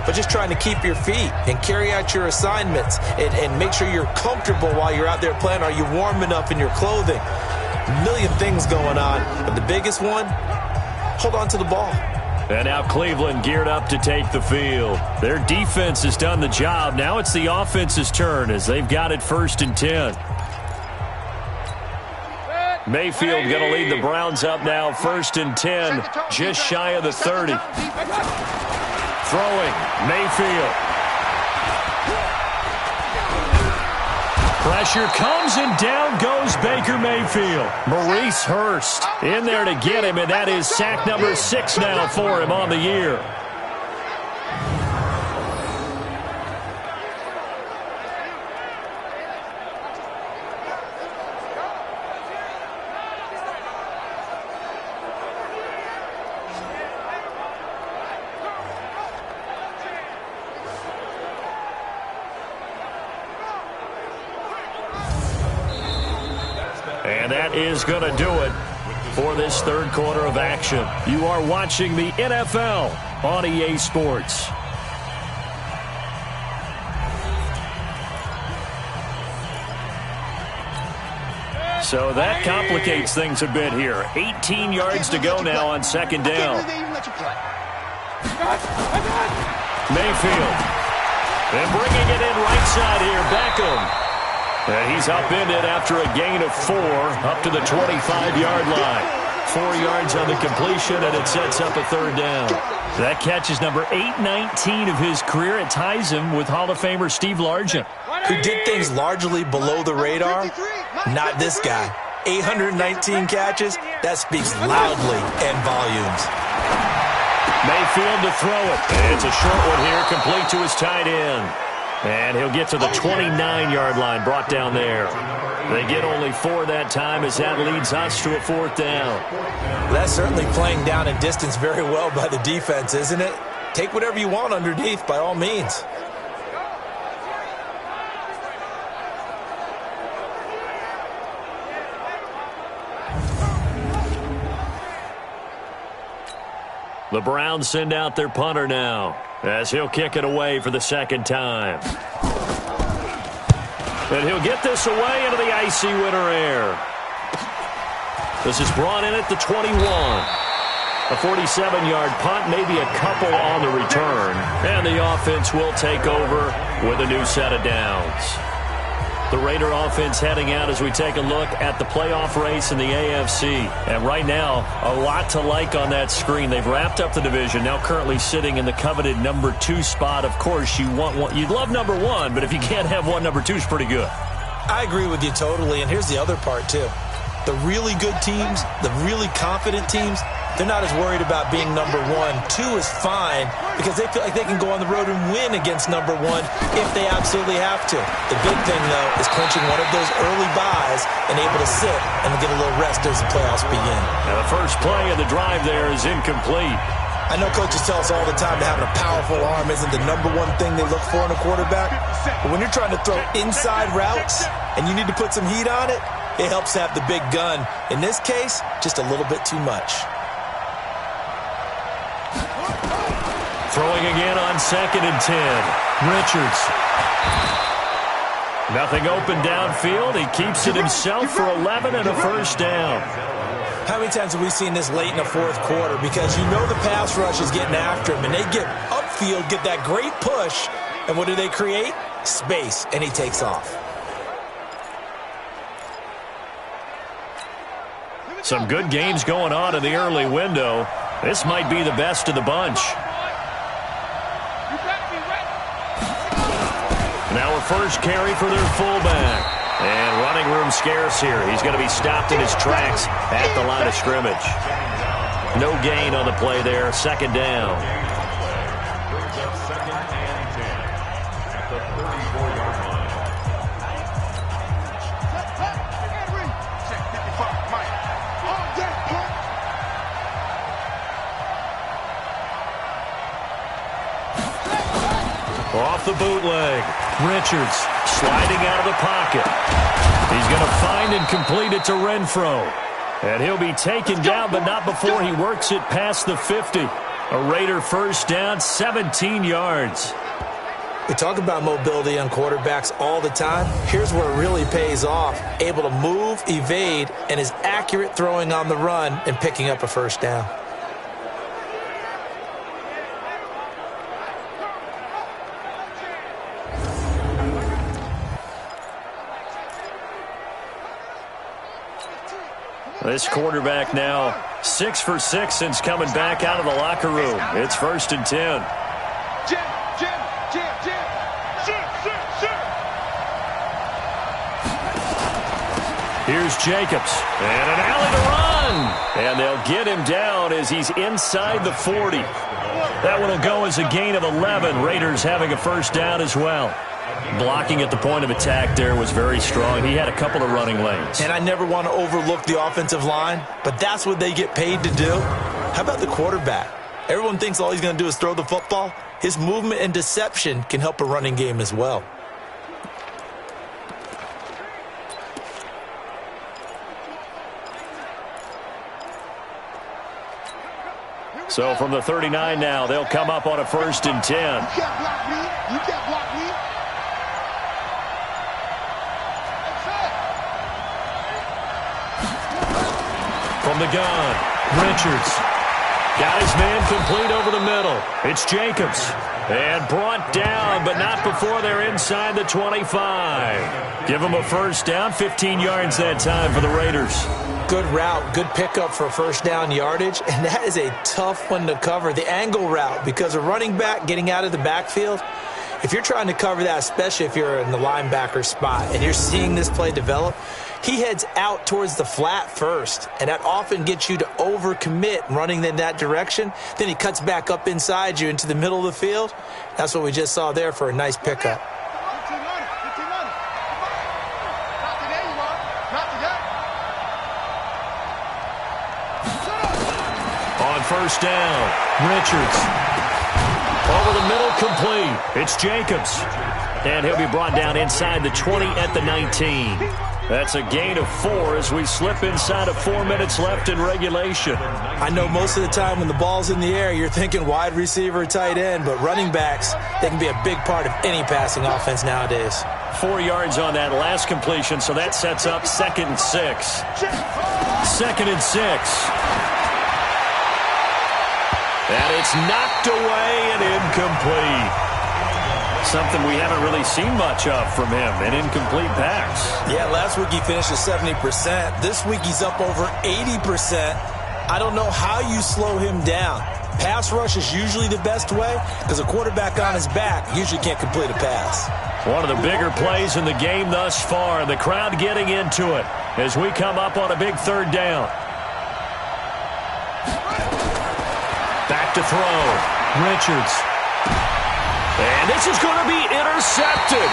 but just trying to keep your feet and carry out your assignments and make sure you're comfortable while you're out there playing. Are you warm enough in your clothing? A million things going on, but the biggest one, hold on to the ball. And now Cleveland geared up to take the field. Their defense has done the job. Now it's the offense's turn as they've got it 1st and 10. Mayfield going to lead the Browns up now, 1st and 10, just shy of the 30. Throwing, Mayfield. Pressure comes and down goes Baker Mayfield. Maurice Hurst in there to get him, and that is sack number 6 now for him on the year. And that is going to do it for this 3rd quarter of action. You are watching the NFL on EA Sports. So that complicates things a bit here. 18 yards to go now on 2nd down. Mayfield. And bringing it in right side here, Beckham. And he's upended after a gain of 4 up to the 25-yard line. 4 yards on the completion, and it sets up a 3rd down. That catch is number 819 of his career. It ties him with Hall of Famer Steve Largent, who did things largely below the radar. Not this guy. 819 catches, that speaks loudly in volumes. Mayfield to throw it. It's a short one here, complete to his tight end. And he'll get to the 29-yard line, brought down there. They get only 4 that time as that leads us to a 4th down. That's certainly playing down and distance very well by the defense, isn't it? Take whatever you want underneath, by all means. The Browns send out their punter now, as he'll kick it away for the 2nd time. And he'll get this away into the icy winter air. This is brought in at the 21. A 47-yard punt, maybe a couple on the return. And the offense will take over with a new set of downs. The Raider offense heading out as we take a look at the playoff race in the AFC. And right now, a lot to like on that screen. They've wrapped up the division, now currently sitting in the coveted number 2 spot. Of course, you'd love number 1, but if you can't have one, number 2 is pretty good. I agree with you totally, and here's the other part, too. The really good teams, the really confident teams, they're not as worried about being number 1. 2 is fine because they feel like they can go on the road and win against number 1 if they absolutely have to. The big thing, though, is clinching one of those early buys and able to sit and get a little rest as the playoffs begin. And the first play of the drive there is incomplete. I know coaches tell us all the time that having a powerful arm isn't the number 1 thing they look for in a quarterback. But when you're trying to throw inside routes and you need to put some heat on it, it helps to have the big gun. In this case, just a little bit too much. Throwing again on 2nd and 10. Richards. Nothing open downfield. He keeps it himself for 11 and a 1st down. How many times have we seen this late in the 4th quarter? Because you know the pass rush is getting after him, and they get upfield, get that great push, and what do they create? Space, and he takes off. Some good games going on in the early window. This might be the best of the bunch. Now a first carry for their fullback. And running room scarce here. He's going to be stopped in his tracks at the line of scrimmage. No gain on the play there. 2nd down. Brings up 2nd and 10 at the 34-yard line. the bootleg. Richards sliding out of the pocket. He's going to find and complete it to Renfro. And he'll be taken down, but not before he works it past the 50. A Raider first down, 17 yards. We talk about mobility on quarterbacks all the time. Here's where it really pays off. Able to move, evade, and is accurate throwing on the run and picking up a first down. This quarterback now 6 for 6 since coming back out of the locker room. It's 1st and 10. Here's Jacobs, and an alley to run. And they'll get him down as he's inside the 40. That one will go as a gain of 11. Raiders having a first down as well. Blocking at the point of attack there was very strong. He had a couple of running lanes. And I never want to overlook the offensive line, but that's what they get paid to do. How about the quarterback? Everyone thinks all he's going to do is throw the football. His movement and deception can help a running game as well. So from the 39 now, they'll come up on a 1st and 10. You can't block me. You can't block me. From the gun, Richards. Got his man complete over the middle. It's Jacobs. And brought down, but not before they're inside the 25. Give them a first down, 15 yards that time for the Raiders. Good route, good pickup for first down yardage, and that is a tough one to cover. The angle route, because a running back getting out of the backfield, if you're trying to cover that, especially if you're in the linebacker spot and you're seeing this play develop, he heads out towards the flat first, and that often gets you to overcommit running in that direction. Then he cuts back up inside you into the middle of the field. That's what we just saw there for a nice pickup. On first down, Richards. Over the middle, complete. It's Jacobs. And he'll be brought down inside the 20 at the 19. That's a gain of 4 as we slip inside of 4 minutes left in regulation. I know most of the time when the ball's in the air, you're thinking wide receiver, tight end, but running backs, they can be a big part of any passing offense nowadays. 4 yards on that last completion, so that sets up 2nd and 6. 2nd and 6. And it's knocked away and incomplete. Something we haven't really seen much of from him, an incomplete pass. Yeah, last week he finished at 70%. This week he's up over 80%. I don't know how you slow him down. Pass rush is usually the best way because a quarterback on his back usually can't complete a pass. One of the bigger plays in the game thus far. The crowd getting into it as we come up on a big 3rd down. Back to throw. Richards. And this is going to be intercepted.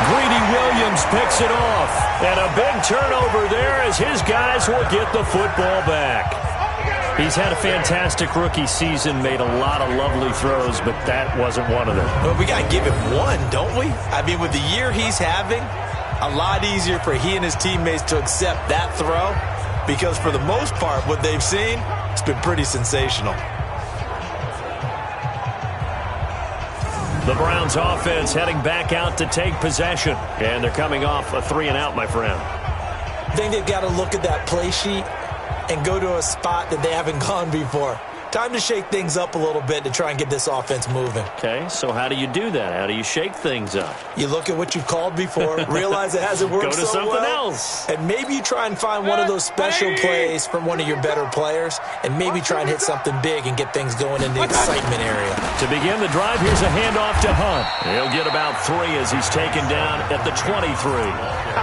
Greedy Williams picks it off. And a big turnover there as his guys will get the football back. He's had a fantastic rookie season, made a lot of lovely throws, but that wasn't one of them. Well, we got to give him one, don't we? I mean, with the year he's having, a lot easier for he and his teammates to accept that throw because for the most part, what they've seen, it's been pretty sensational. The Browns offense heading back out to take possession. And they're coming off a 3-and-out, my friend. I think they've got to look at that play sheet and go to a spot that they haven't gone before. Time to shake things up a little bit to try and get this offense moving. Okay, so how do you do that? How do you shake things up? You look at what you've called before, realize it hasn't worked so well. Go to something else. And maybe you try and find one of those special plays from one of your better players, and maybe try and hit something big and get things going in the excitement area. To begin the drive, here's a handoff to Hunt. He'll get about 3 as he's taken down at the 23.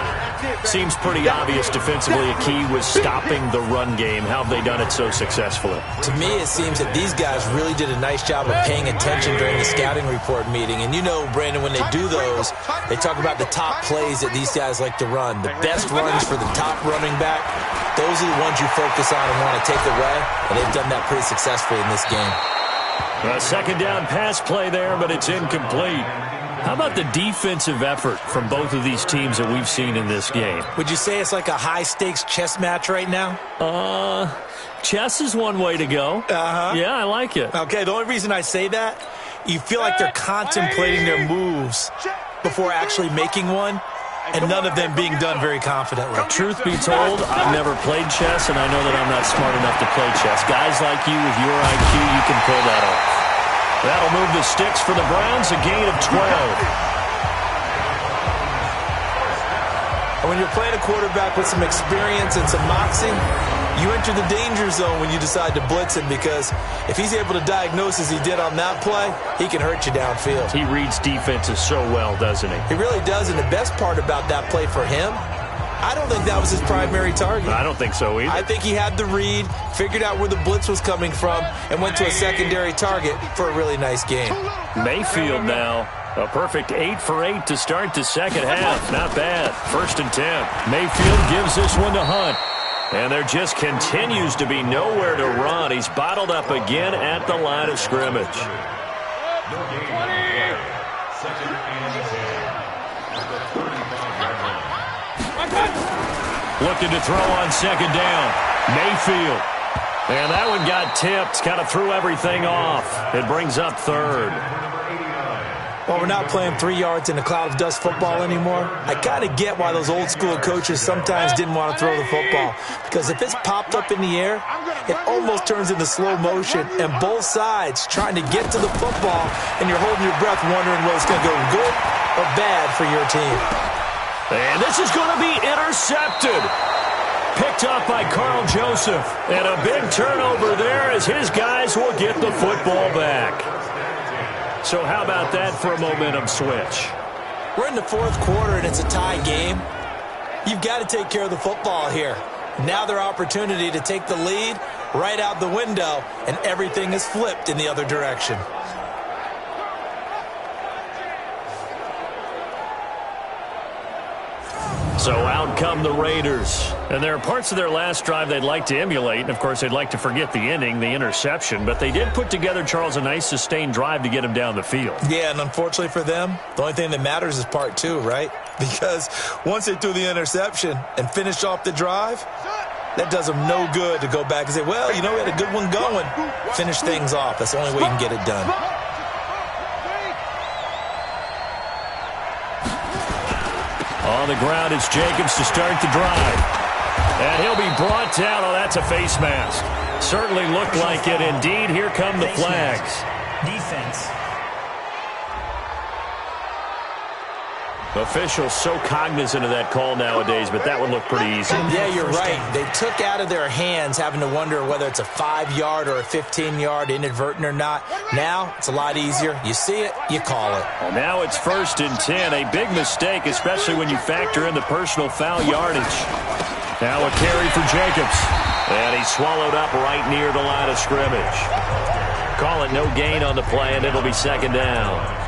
Seems pretty obvious defensively a key was stopping the run game. How have they done it so successfully? To me, it seems that these guys really did a nice job of paying attention during the scouting report meeting. And you know, Brandon, when they do those, they talk about the top plays that these guys like to run. The best runs for the top running back, those are the ones you focus on and want to take away. And they've done that pretty successfully in this game. A 2nd down pass play there, but it's incomplete. How about the defensive effort from both of these teams that we've seen in this game? Would you say it's like a high-stakes chess match right now? Chess is one way to go. Yeah, I like it. Okay, the only reason I say that, you feel like they're contemplating their moves before actually making one, and none of them being done very confidently. Truth be told, I've never played chess, and I know that I'm not smart enough to play chess. Guys like you with your IQ, you can pull that off. That'll move the sticks for the Browns, a gain of 12. And when you're playing a quarterback with some experience and some moxie, you enter the danger zone when you decide to blitz him, because if he's able to diagnose as he did on that play, he can hurt you downfield. He reads defenses so well, doesn't he? He really does, and the best part about that play for him, I don't think that was his primary target. I don't think so either. I think he had the read, figured out where the blitz was coming from, and went to a secondary target for a really nice game. Mayfield now. A perfect 8 for 8 to start the second half. Not bad. 1st and 10. Mayfield gives this one to Hunt. And there just continues to be nowhere to run. He's bottled up again at the line of scrimmage. No gain on the play. 2nd and 10. At the 35-yard line. Looking to throw on 2nd down. Mayfield. And that one got tipped. Kind of threw everything off. It brings up 3rd. Well, we're not playing 3 yards in a cloud of dust football anymore. I kind of get why those old school coaches sometimes didn't want to throw the football, because if it's popped up in the air, it almost turns into slow motion, and both sides trying to get to the football, and you're holding your breath wondering whether it's going to go good or bad for your team. And this is going to be intercepted. Picked up by Carl Joseph. And a big turnover there as his guys will get the football back. So how about that for a momentum switch? We're in the 4th quarter, and it's a tie game. You've got to take care of the football here. Now their opportunity to take the lead right out the window, and everything is flipped in the other direction. So out come the Raiders. And there are parts of their last drive they'd like to emulate. And, of course, they'd like to forget the ending, the interception. But they did put together, Charles, a nice sustained drive to get him down the field. Yeah, and unfortunately for them, the only thing that matters is part 2, right? Because once they threw the interception and finished off the drive, that does them no good to go back and say, well, you know, we had a good one going. Finish things off. That's the only way you can get it done. On the ground, it's Jacobs to start the drive. And he'll be brought down. Oh, that's a face mask. Certainly looked like it. Indeed, here come the flags. Defense. Officials so cognizant of that call nowadays, but that would look pretty easy. Yeah, you're right. They took out of their hands having to wonder whether it's a 5-yard or a 15-yard, inadvertent or not. Now, it's a lot easier. You see it, you call it. Well, now it's 1st and 10. A big mistake, especially when you factor in the personal foul yardage. Now a carry for Jacobs. And he's swallowed up right near the line of scrimmage. Call it no gain on the play, and it'll be 2nd down.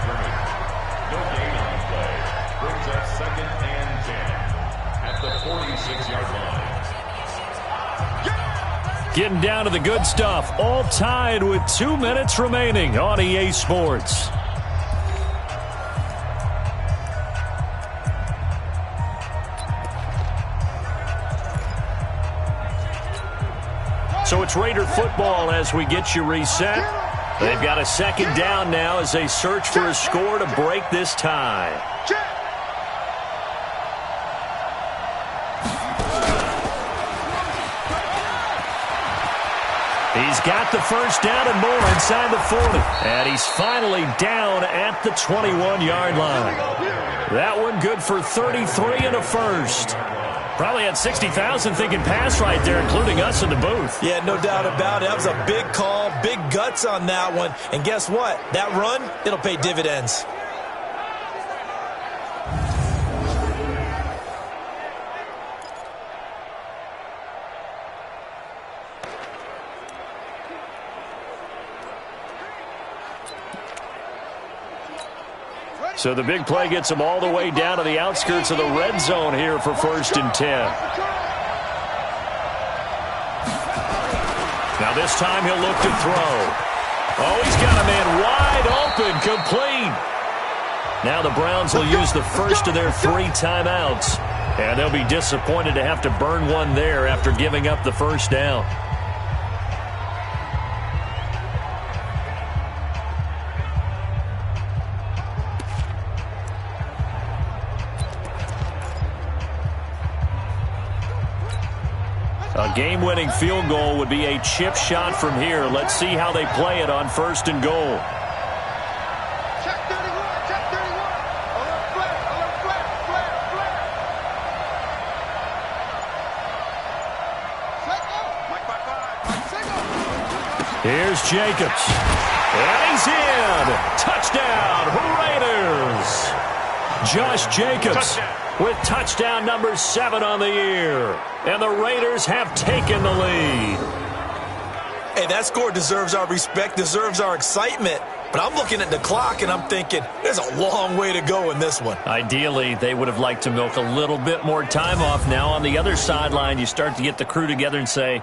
Getting down to the good stuff. All tied with 2 minutes remaining on EA Sports. So it's Raider football as we get you reset. They've got a 2nd down now as they search for a score to break this tie. He's got the 1st down and more inside the 40. And he's finally down at the 21-yard line. That one good for 33 and a 1st. Probably had 60,000 thinking pass right there, including us in the booth. Yeah, no doubt about it. That was a big call, big guts on that one. And guess what? That run, it'll pay dividends. So the big play gets him all the way down to the outskirts of the red zone here for 1st and 10. Now this time he'll look to throw. Oh, he's got a man wide open, complete. Now the Browns will use the first of their 3 timeouts. And they'll be disappointed to have to burn one there after giving up the first down. A game-winning field goal would be a chip shot from here. Let's see how they play it on 1st and goal. Check 31, check 31. Alert flare, alert flare, flare, flare. Here's Jacobs. And he's in. Touchdown, Raiders. Josh Jacobs with touchdown number 7 on the year. And the Raiders have taken the lead. Hey, that score deserves our respect, deserves our excitement. But I'm looking at the clock, and I'm thinking, there's a long way to go in this one. Ideally, they would have liked to milk a little bit more time off. Now, on the other sideline, you start to get the crew together and say,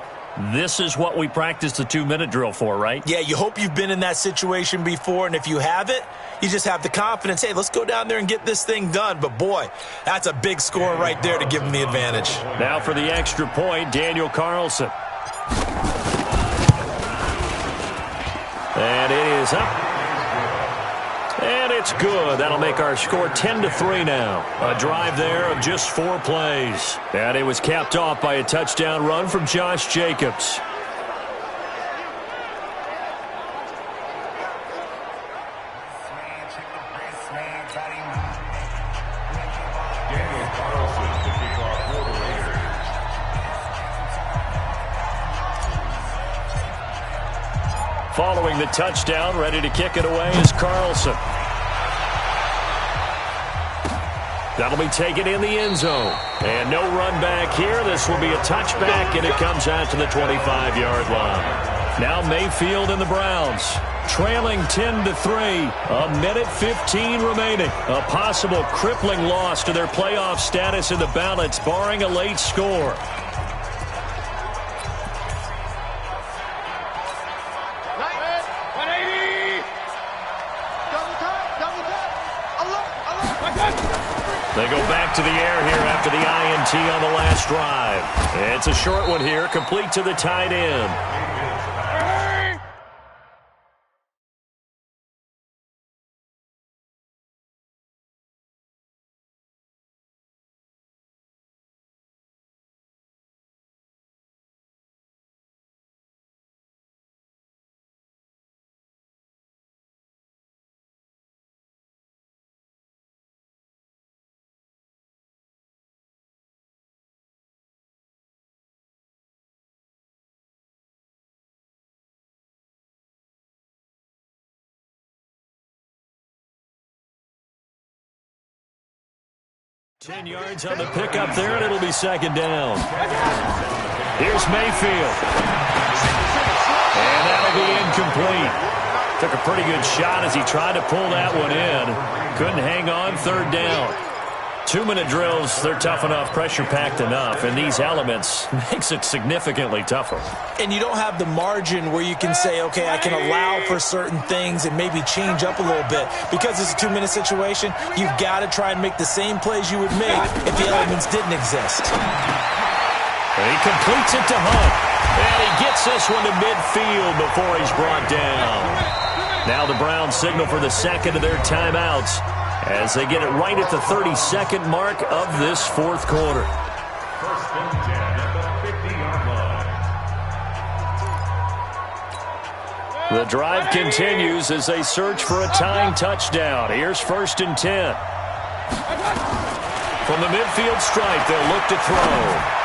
this is what we practiced the 2-minute drill for, right? Yeah, you hope you've been in that situation before, and if you haven't, you just have the confidence, hey, let's go down there and get this thing done. But, boy, that's a big score right there to give them the advantage. Now for the extra point, Daniel Carlson. And it is up. And it's good. That'll make our score 10-3 now. A drive there of just 4 plays. And it was capped off by a touchdown run from Josh Jacobs. Following the touchdown, ready to kick it away is Carlson. That'll be taken in the end zone. And no run back here. This will be a touchback, and it comes out to the 25-yard line. Now Mayfield and the Browns trailing 10-3. A minute 15 remaining. A possible crippling loss to their playoff status in the balance, barring a late score. They go back to the air here after the INT on the last drive. It's a short one here, complete to the tight end. Ten yards on the pickup there, and it'll be second down. Here's Mayfield. And that'll be incomplete. Took a pretty good shot as he tried to pull that one in. Couldn't hang on, third down. 2-minute drills, they're tough enough, pressure-packed enough, and these elements makes it significantly tougher. And you don't have the margin where you can say, okay, I can allow for certain things and maybe change up a little bit. Because it's a 2-minute situation, you've got to try and make the same plays you would make if the elements didn't exist. And he completes it to Hunt. And he gets this one to midfield before he's brought down. Now the Browns signal for the second of their timeouts as they get it right at the 32nd mark of this fourth quarter. First and 10 at the 50-yard line. The drive continues as they search for a tying touchdown. Here's first and 10. From the midfield stripe, they'll look to throw.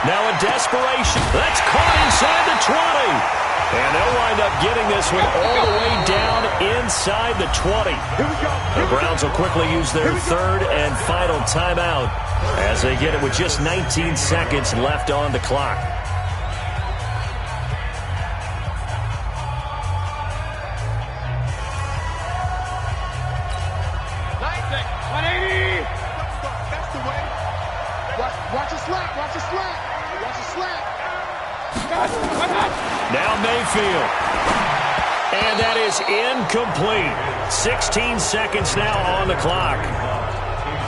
Now a desperation. That's caught inside the 20. And they'll wind up getting this one all the way down inside the 20. The Browns will quickly use their third and final timeout as they get it with just 19 seconds left on the clock. Watch a slap, watch a slap, watch a slap. Now Mayfield. And that is incomplete. 16 seconds now on the clock.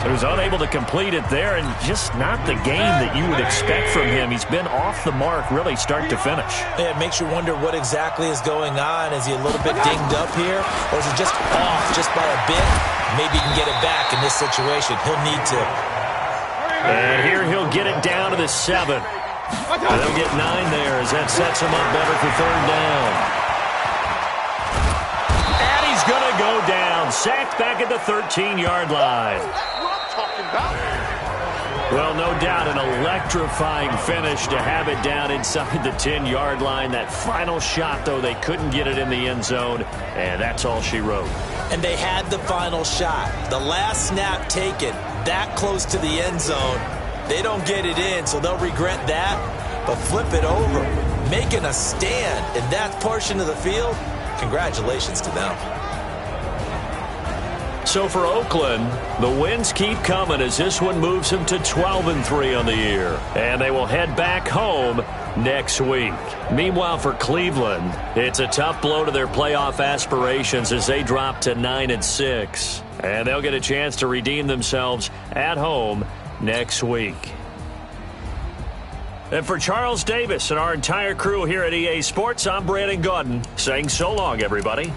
So he's unable to complete it there, and just not the game that you would expect from him. He's been off the mark really start to finish. Yeah, it makes you wonder what exactly is going on. Is he a little bit dinged up here, or is it just off just by a bit? Maybe he can get it back in this situation. He'll need to. And here he'll get it down to the 7. And they'll get 9 there as that sets him up better for 3rd down. And he's going to go down. Sacked back at the 13-yard line. Well, no doubt an electrifying finish to have it down inside the 10-yard line. That final shot, though, they couldn't get it in the end zone, and that's all she wrote. And they had the final shot. The last snap taken that close to the end zone. They don't get it in, so they'll regret that. But flip it over, making a stand in that portion of the field, congratulations to them. So for Oakland, the wins keep coming as this one moves them to 12-3 on the year. And they will head back home next week. Meanwhile, for Cleveland, it's a tough blow to their playoff aspirations as they drop to 9-6. And they'll get a chance to redeem themselves at home next week. And for Charles Davis and our entire crew here at EA Sports, I'm Brandon Gaudin saying so long, everybody.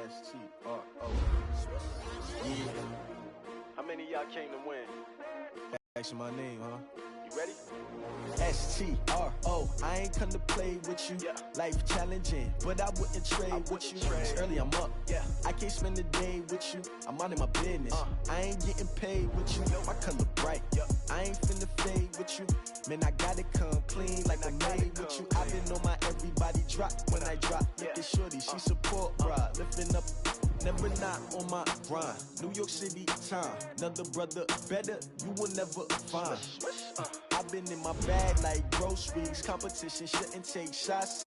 S-T-R-O. Yeah. How many of y'all came to win? Action my name, huh? You ready? S-T-R-O. I ain't come to play with you. Life challenging, but I wouldn't trade with you. It's early, I'm up. I can't spend the day with you. I'm out of my business. I ain't getting paid with you. My color bright. I ain't finna fade with you. Man, I gotta come clean like I made with you. I been on my everybody drop when I drop. Look at shorty, she support, bruh. Lifting up, never not on my grind. New York City time, another brother better, you will never find. I've been in my bag like groceries. Competition shouldn't take shots.